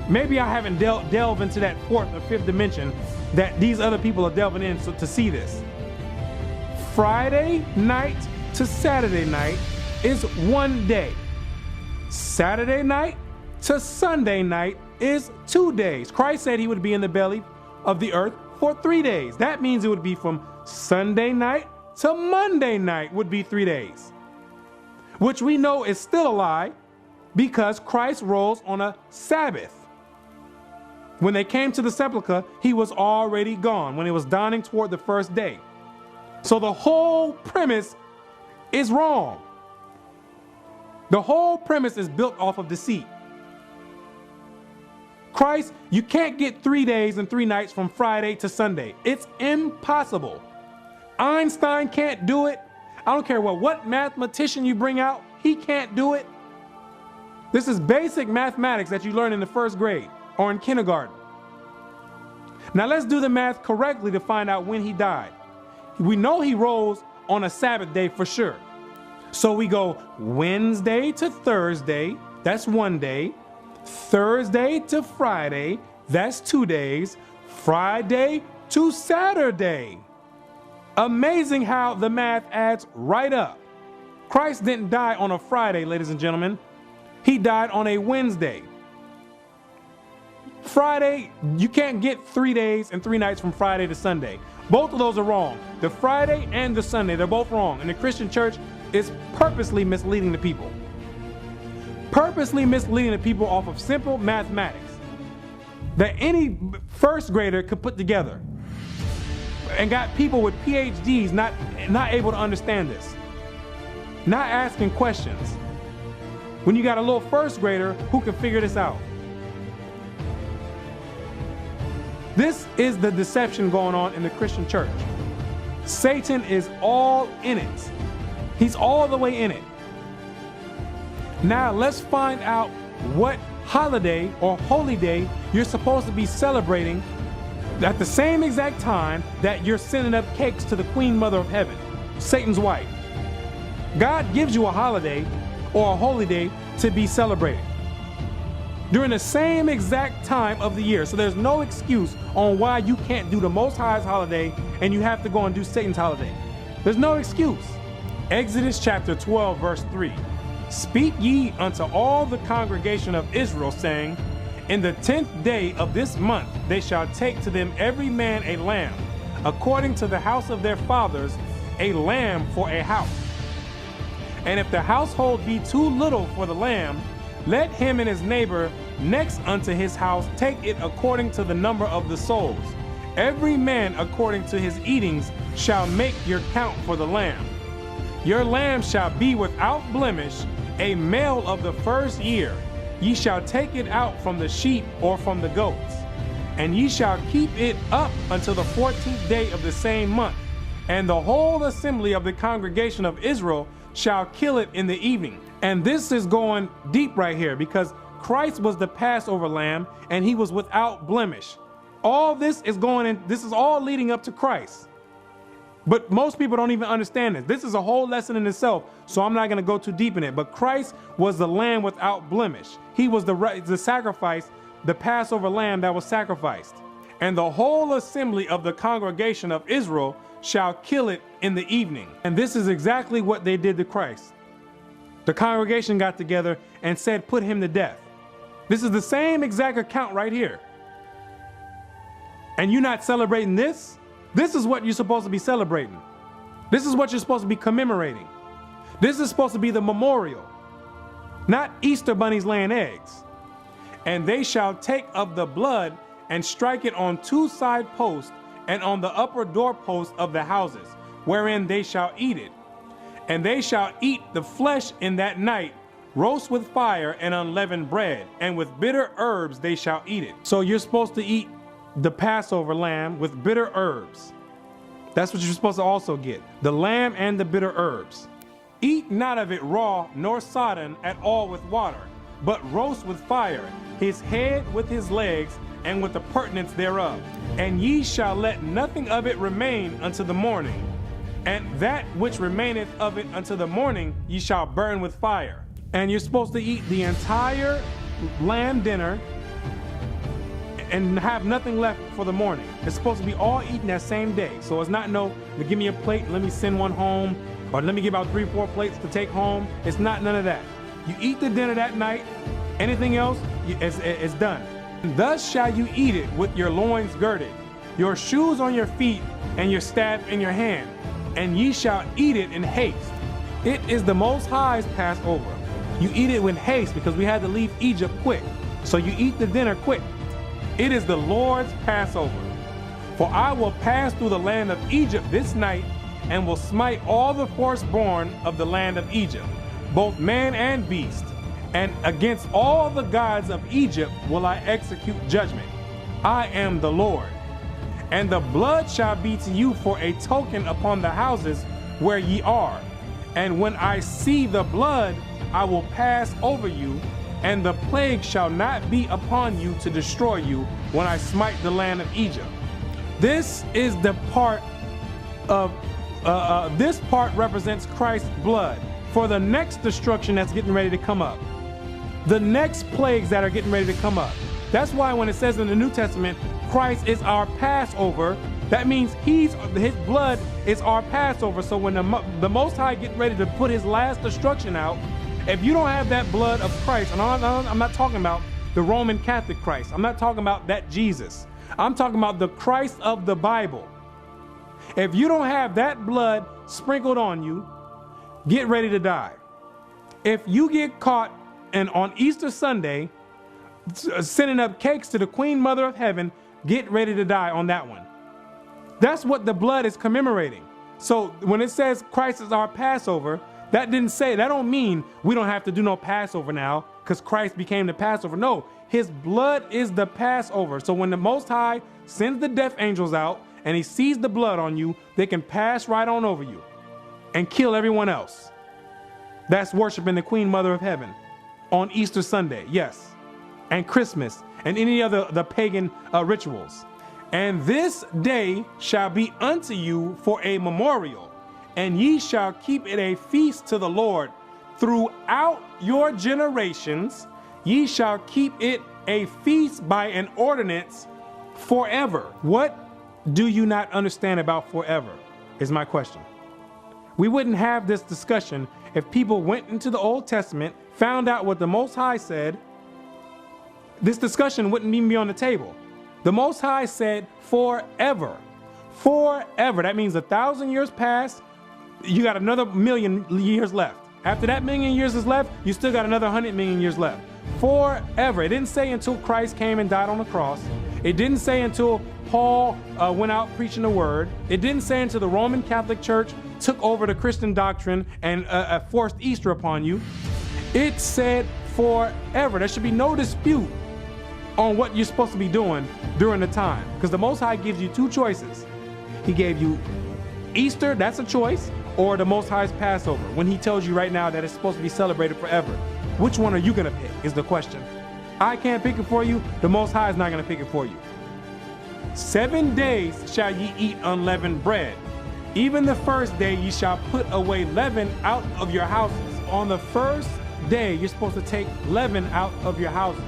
Maybe I haven't delved into that 4th or 5th dimension that these other people are delving in to see this. Friday night to Saturday night is 1 day. Saturday night to Sunday night is 2 days. Christ said he would be in the belly of the earth for 3 days. That means it would be from Sunday night to Monday night would be 3 days, which we know is still a lie because Christ rose on a Sabbath. When they came to the sepulchre, he was already gone when it was dawning toward the first day. So the whole premise is wrong. The whole premise is built off of deceit. Christ, you can't get 3 days and 3 nights from Friday to Sunday. It's impossible. Einstein can't do it. I don't care what mathematician you bring out, he can't do it. This is basic mathematics that you learn in the 1st grade or in kindergarten. Now let's do the math correctly to find out when he died. We know he rose on a Sabbath day for sure. So we go Wednesday to Thursday, that's 1 day. Thursday to Friday, that's 2 days. Friday to Saturday. Amazing how the math adds right up. Christ didn't die on a Friday, ladies and gentlemen. He died on a Wednesday. Friday, you can't get 3 days and 3 nights from Friday to Sunday. Both of those are wrong. The Friday and the Sunday, they're both wrong. And the Christian church is purposely misleading the people. Purposely misleading the people off of simple mathematics that any first grader could put together, and got people with PhDs not able to understand this, not asking questions, when you got a little first grader who can figure this out. This is the deception going on in the Christian church. Satan is all in it. He's all the way in it. Now let's find out what holiday or holy day you're supposed to be celebrating at the same exact time that you're sending up cakes to the Queen Mother of Heaven, Satan's wife. God gives you a holiday or a holy day to be celebrated during the same exact time of the year. So there's no excuse on why you can't do the Most High's holiday and you have to go and do Satan's holiday. There's no excuse. Exodus chapter 12, verse 3. Speak ye unto all the congregation of Israel, saying, in the 10th day of this month they shall take to them every man a lamb, according to the house of their fathers, a lamb for a house. And if the household be too little for the lamb, let him and his neighbor next unto his house take it according to the number of the souls. Every man according to his eatings shall make your count for the lamb. Your lamb shall be without blemish, a male of the first year. Ye shall take it out from the sheep or from the goats, and ye shall keep it up until the 14th day of the same month. And the whole assembly of the congregation of Israel shall kill it in the evening. And this is going deep right here, because Christ was the Passover lamb and he was without blemish. All this is going in, this is all leading up to Christ. But most people don't even understand this. This is a whole lesson in itself, so I'm not going to go too deep in it. But Christ was the lamb without blemish. He was the sacrifice, the Passover lamb that was sacrificed. And the whole assembly of the congregation of Israel shall kill it in the evening. And this is exactly what they did to Christ. The congregation got together and said, put him to death. This is the same exact account right here. And you're not celebrating this? This is what you're supposed to be celebrating. This is what you're supposed to be commemorating. This is supposed to be the memorial, not Easter bunnies laying eggs. And they shall take of the blood and strike it on 2 side posts and on the upper doorposts of the houses, wherein they shall eat it. And they shall eat the flesh in that night, roast with fire and unleavened bread, and with bitter herbs they shall eat it. So you're supposed to eat the Passover lamb with bitter herbs. That's what you're supposed to also get, the lamb and the bitter herbs. Eat not of it raw nor sodden at all with water, but roast with fire, his head with his legs, and with the purtenance thereof. And ye shall let nothing of it remain unto the morning. And that which remaineth of it unto the morning ye shall burn with fire. And you're supposed to eat the entire lamb dinner and have nothing left for the morning. It's supposed to be all eaten that same day. So it's not no, give me a plate, let me send one home, or let me give out 3 or 4 plates to take home. It's not none of that. You eat the dinner that night, anything else is done. And thus shall you eat it with your loins girded, your shoes on your feet, and your staff in your hand. And ye shall eat it in haste. It is the Most High's Passover. You eat it with haste because we had to leave Egypt quick. So you eat the dinner quick. It is the Lord's Passover. For I will pass through the land of Egypt this night, and will smite all the firstborn of the land of Egypt, both man and beast. And against all the gods of Egypt will I execute judgment. I am the Lord. And the blood shall be to you for a token upon the houses where ye are. And when I see the blood, I will pass over you, and the plague shall not be upon you to destroy you when I smite the land of Egypt. This is the part of, this part represents Christ's blood for the next destruction that's getting ready to come up. The next plagues that are getting ready to come up. That's why when it says in the New Testament, Christ is our Passover, that means his blood is our Passover. So when the Most High getting ready to put his last destruction out, if you don't have that blood of Christ, and I'm not talking about the Roman Catholic Christ, I'm not talking about that Jesus, I'm talking about the Christ of the Bible. If you don't have that blood sprinkled on you, get ready to die. If you get caught and on Easter Sunday sending up cakes to the Queen Mother of Heaven, get ready to die on that one. That's what the blood is commemorating. So when it says Christ is our Passover, that don't mean we don't have to do no Passover now because Christ became the Passover. No, his blood is the Passover. So when the Most High sends the death angels out and he sees the blood on you, they can pass right on over you and kill everyone else that's worshiping the Queen Mother of Heaven on Easter Sunday, yes, and Christmas and any other the pagan rituals. And this day shall be unto you for a memorial, and ye shall keep it a feast to the Lord throughout your generations. Ye shall keep it a feast by an ordinance forever. What do you not understand about forever is my question. We wouldn't have this discussion if people went into the Old Testament, found out what the Most High said. This discussion wouldn't even be on the table. The Most High said forever. Forever. That means 1,000 years passed. You got another 1,000,000 years left. After that 1,000,000 years is left, you still got another 100,000,000 years left. Forever. It didn't say until Christ came and died on the cross. It didn't say until Paul went out preaching the word. It didn't say until the Roman Catholic Church took over the Christian doctrine and forced Easter upon you. It said forever. There should be no dispute on what you're supposed to be doing during the time, because the Most High gives you two choices. He gave you Easter, that's a choice, or the Most High's Passover, when he tells you right now that it's supposed to be celebrated forever. Which one are you going to pick is the question. I can't pick it for you. The Most High is not going to pick it for you. 7 days shall ye eat unleavened bread. Even the first day ye shall put away leaven out of your houses. On the first day, you're supposed to take leaven out of your houses.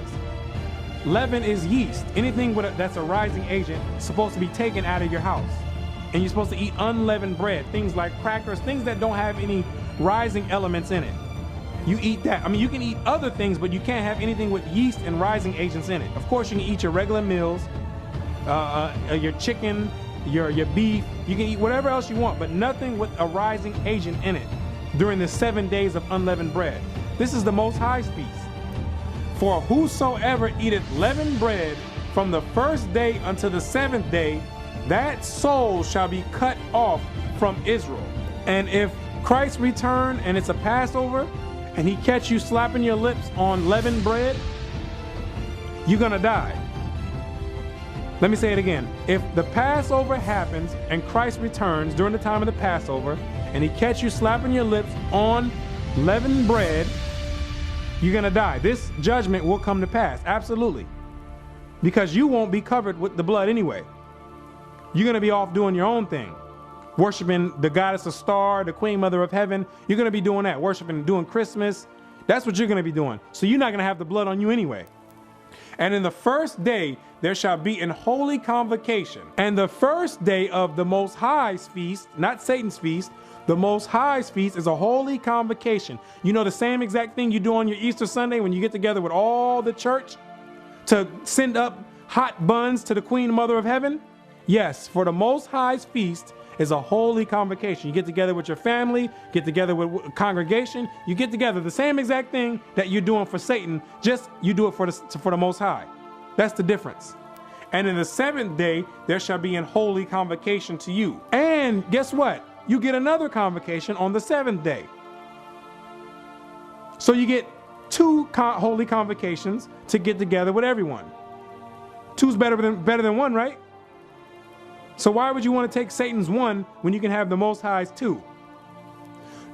Leaven is yeast. Anything that's a rising agent is supposed to be taken out of your house. And you're supposed to eat unleavened bread, things like crackers, things that don't have any rising elements in it. You eat that. I mean, you can eat other things, but you can't have anything with yeast and rising agents in it. Of course, you can eat your regular meals, your chicken, your beef. You can eat whatever else you want, but nothing with a rising agent in it during the 7 days of unleavened bread. This is the Most High's feast. For whosoever eateth leavened bread from the first day unto the 7th day, that soul shall be cut off from Israel. And if Christ return and it's a Passover, and he catch you slapping your lips on leavened bread, you're gonna die. Let me say it again. If the Passover happens and Christ returns during the time of the Passover, and he catch you slapping your lips on leavened bread, you're gonna die. This judgment will come to pass, absolutely. Because you won't be covered with the blood anyway. You're gonna be off doing your own thing. Worshiping the goddess of star, the Queen Mother of Heaven. You're gonna be doing that, worshiping, doing Christmas. That's what you're gonna be doing. So you're not gonna have the blood on you anyway. And in the first day, there shall be an holy convocation. And the first day of the Most High's feast, not Satan's feast, the Most High's feast is a holy convocation. You know the same exact thing you do on your Easter Sunday when you get together with all the church to send up hot buns to the Queen Mother of Heaven? Yes, for the Most High's feast is a holy convocation. You get together with your family, get together with a congregation, you get together, the same exact thing that you're doing for Satan, just you do it for the Most High. That's the difference. And in the 7th day, there shall be an holy convocation to you. And guess what? You get another convocation on the 7th day. So you get two holy convocations to get together with everyone. Two's better than one, right? So why would you want to take Satan's one when you can have the Most High's two?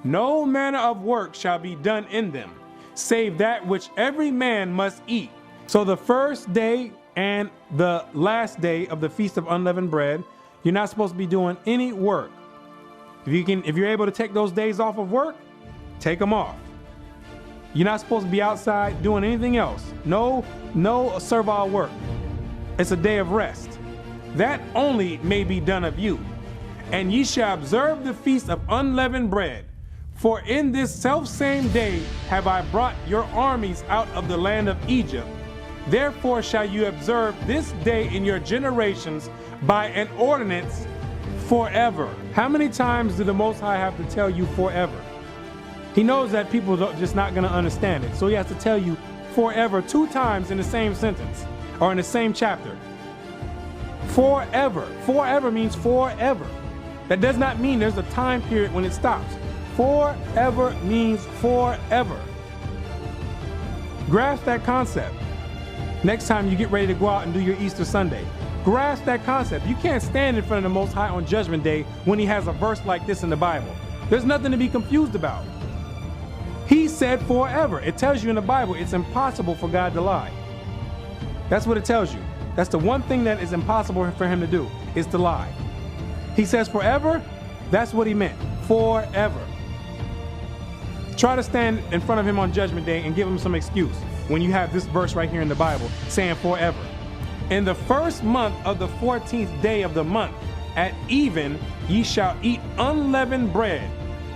No manner of work shall be done in them, save that which every man must eat. So the first day and the last day of the Feast of Unleavened Bread, you're not supposed to be doing any work. If you're able to take those days off of work, take them off. You're not supposed to be outside doing anything else. No servile work. It's a day of rest. That only may be done of you. And ye shall observe the feast of unleavened bread. For in this selfsame day have I brought your armies out of the land of Egypt. Therefore shall you observe this day in your generations by an ordinance forever. How many times do the Most High have to tell you forever? He knows that people are just not going to understand it. So he has to tell you forever 2 times in the same sentence or in the same chapter. Forever. Forever means forever. That does not mean there's a time period when it stops. Forever means forever. Grasp that concept. Next time you get ready to go out and do your Easter Sunday, grasp that concept. You can't stand in front of the Most High on Judgment Day when he has a verse like this in the Bible. There's nothing to be confused about. He said forever. It tells you in the Bible it's impossible for God to lie. That's what it tells you. That's the one thing that is impossible for him to do, is to lie. He says forever, that's what he meant. Forever. Try to stand in front of him on Judgment Day and give him some excuse when you have this verse right here in the Bible saying forever. In the first month of the 14th day of the month, at even, ye shall eat unleavened bread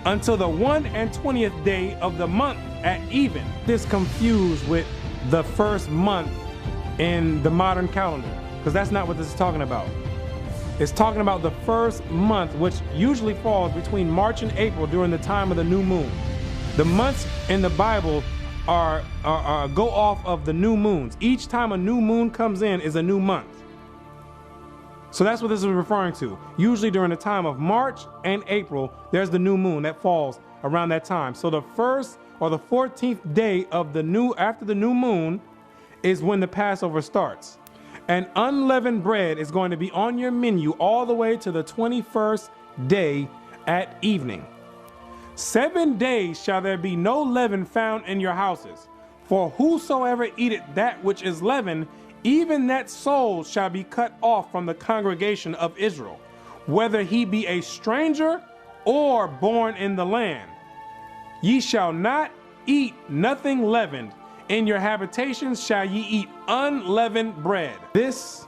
until the 21st day of the month at even. This confused with the first month in the modern calendar, because that's not what this is talking about. It's talking about the first month, which usually falls between March and April during the time of the new moon. The months in the Bible are go off of the new moons. Each time a new moon comes in is a new month. So that's what this is referring to. Usually during the time of March and April, there's the new moon that falls around that time. So the first or the 14th day of after the new moon is when the Passover starts. And unleavened bread is going to be on your menu all the way to the 21st day at evening. 7 days shall there be no leaven found in your houses. For whosoever eateth that which is leavened, even that soul shall be cut off from the congregation of Israel, whether he be a stranger or born in the land. Ye shall not eat nothing leavened. In your habitations shall ye eat unleavened bread. This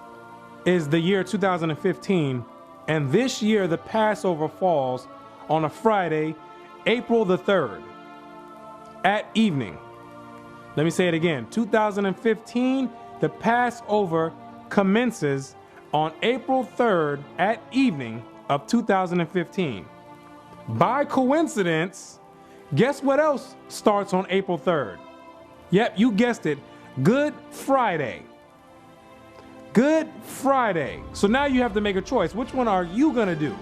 is the year 2015, and this year the Passover falls on a Friday, April the 3rd, at evening. Let me say it again. 2015, the Passover commences on April 3rd at evening of 2015. By coincidence, guess what else starts on April 3rd? Yep, you guessed it. Good Friday. Good Friday. So now you have to make a choice. Which one are you going to do?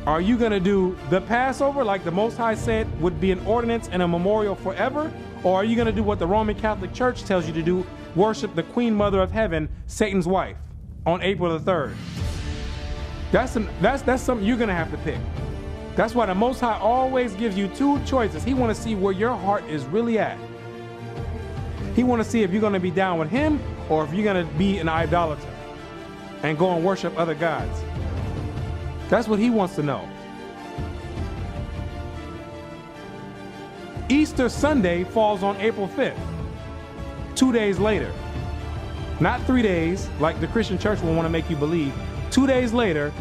Are you going to do the Passover like the Most High said would be an ordinance and a memorial forever? Or are you going to do what the Roman Catholic Church tells you to do, worship the Queen Mother of Heaven, Satan's wife, on April the 3rd? That's something you're going to have to pick. That's why the Most High always gives you 2 choices. He wants to see where your heart is really at. He wants to see if you're going to be down with him or if you're going to be an idolater and go and worship other gods. That's what he wants to know. Easter Sunday falls on April 5th, 2 days later. Not 3 days, like the Christian church will want to make you believe. 2 days later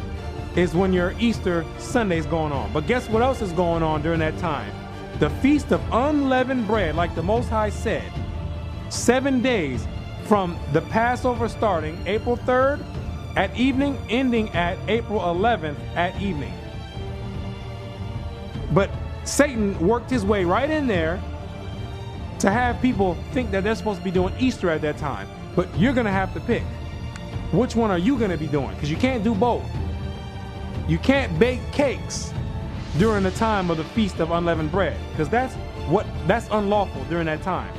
is when your Easter Sunday is going on. But guess what else is going on during that time? The Feast of Unleavened Bread, like the Most High said. 7 days from the Passover starting April 3rd at evening, ending at April 11th at evening. But Satan worked his way right in there to have people think that they're supposed to be doing Easter at that time. But you're going to have to pick. Which one are you going to be doing? Because you can't do both. You can't bake cakes during the time of the Feast of Unleavened Bread, because that's unlawful during that time.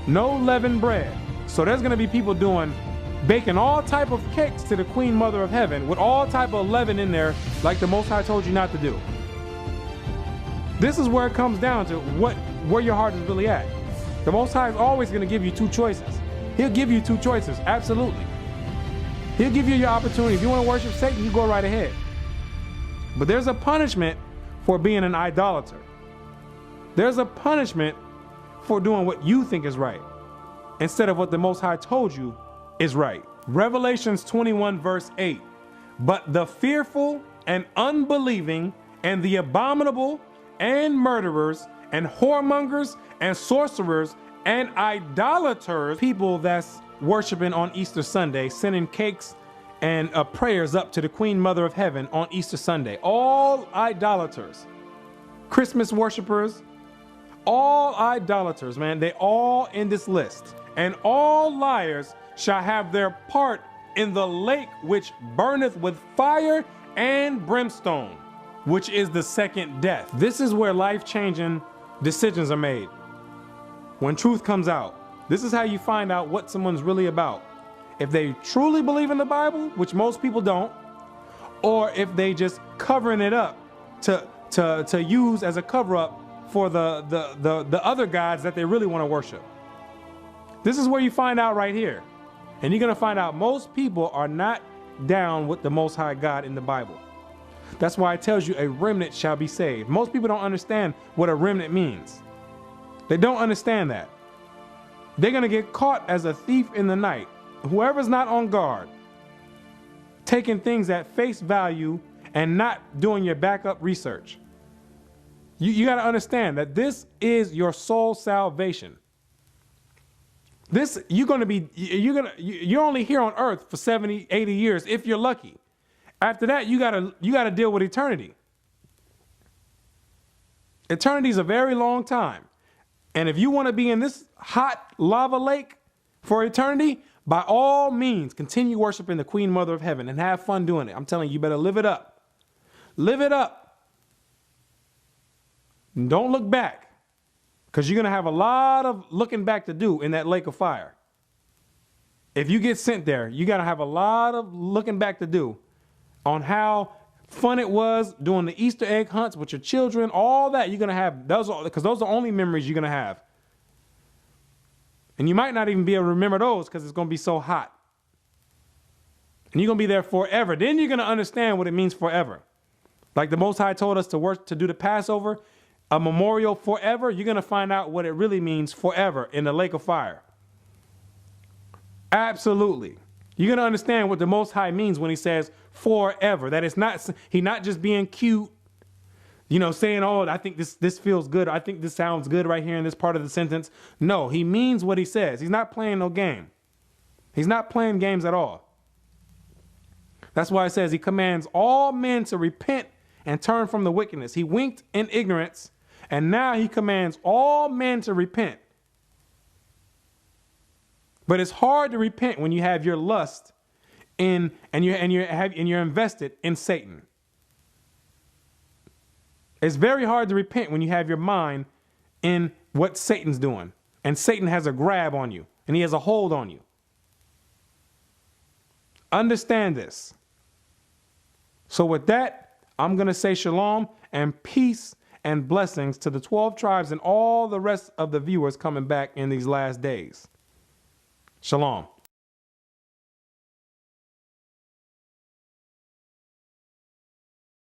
No leavened bread. So there's going to be people baking all type of cakes to the Queen Mother of Heaven with all type of leaven in there, like the Most High told you not to do. This is where it comes down to where your heart is really at. The Most High is always going to give you 2 choices. He'll give you two choices. Absolutely. He'll give you your opportunity. If you want to worship Satan, you go right ahead. But there's a punishment for being an idolater. There's a punishment for doing what you think is right instead of what the Most High told you is right. Revelations 21 verse 8. But the fearful and unbelieving and the abominable and murderers and whoremongers and sorcerers and idolaters, people that's worshiping on Easter Sunday, sending cakes and prayers up to the Queen Mother of Heaven on Easter Sunday. All idolaters, Christmas worshipers, all idolaters, man, they all in this list. And all liars shall have their part in the lake which burneth with fire and brimstone, which is the second death. This is where life-changing decisions are made. When truth comes out, this is how you find out what someone's really about. If they truly believe in the Bible, which most people don't, or if they just covering it up to use as a cover-up for the other gods that they really want to worship. This is where you find out right here. And you're going to find out most people are not down with the Most High God in the Bible. That's why it tells you a remnant shall be saved. Most people don't understand what a remnant means. They don't understand that. They're going to get caught as a thief in the night. Whoever's not on guard, taking things at face value and not doing your backup research. You got to understand that this is your soul salvation. This, you're only here on earth for 70, 80 years if you're lucky. After that, you gotta deal with eternity. Eternity is a very long time. And if you want to be in this hot lava lake for eternity, by all means, continue worshiping the Queen Mother of Heaven and have fun doing it. I'm telling you, you better live it up. Live it up. And don't look back. Because you're going to have a lot of looking back to do in that lake of fire. If you get sent there, you got to have a lot of looking back to do on how fun it was doing the Easter egg hunts with your children, all that. You're going to have those, because those are only memories you're going to have. And you might not even be able to remember those because it's going to be so hot. And you're going to be there forever. Then you're going to understand what it means forever. Like the Most High told us to work to do the Passover, a memorial forever. You're going to find out what it really means forever in the lake of fire. Absolutely. You're going to understand what the Most High means when he says forever. That it's not, he's not just being cute, saying, oh, I think this feels good. I think this sounds good right here in this part of the sentence. No, he means what he says. He's not playing no game. He's not playing games at all. That's why it says he commands all men to repent and turn from the wickedness. He winked in ignorance, and now he commands all men to repent. But it's hard to repent when you have your lust in and you're invested in Satan. It's very hard to repent when you have your mind in what Satan's doing, and Satan has a grab on you, and he has a hold on you. Understand this. So with that, I'm going to say shalom and peace and blessings to the 12 tribes and all the rest of the viewers coming back in these last days. Shalom.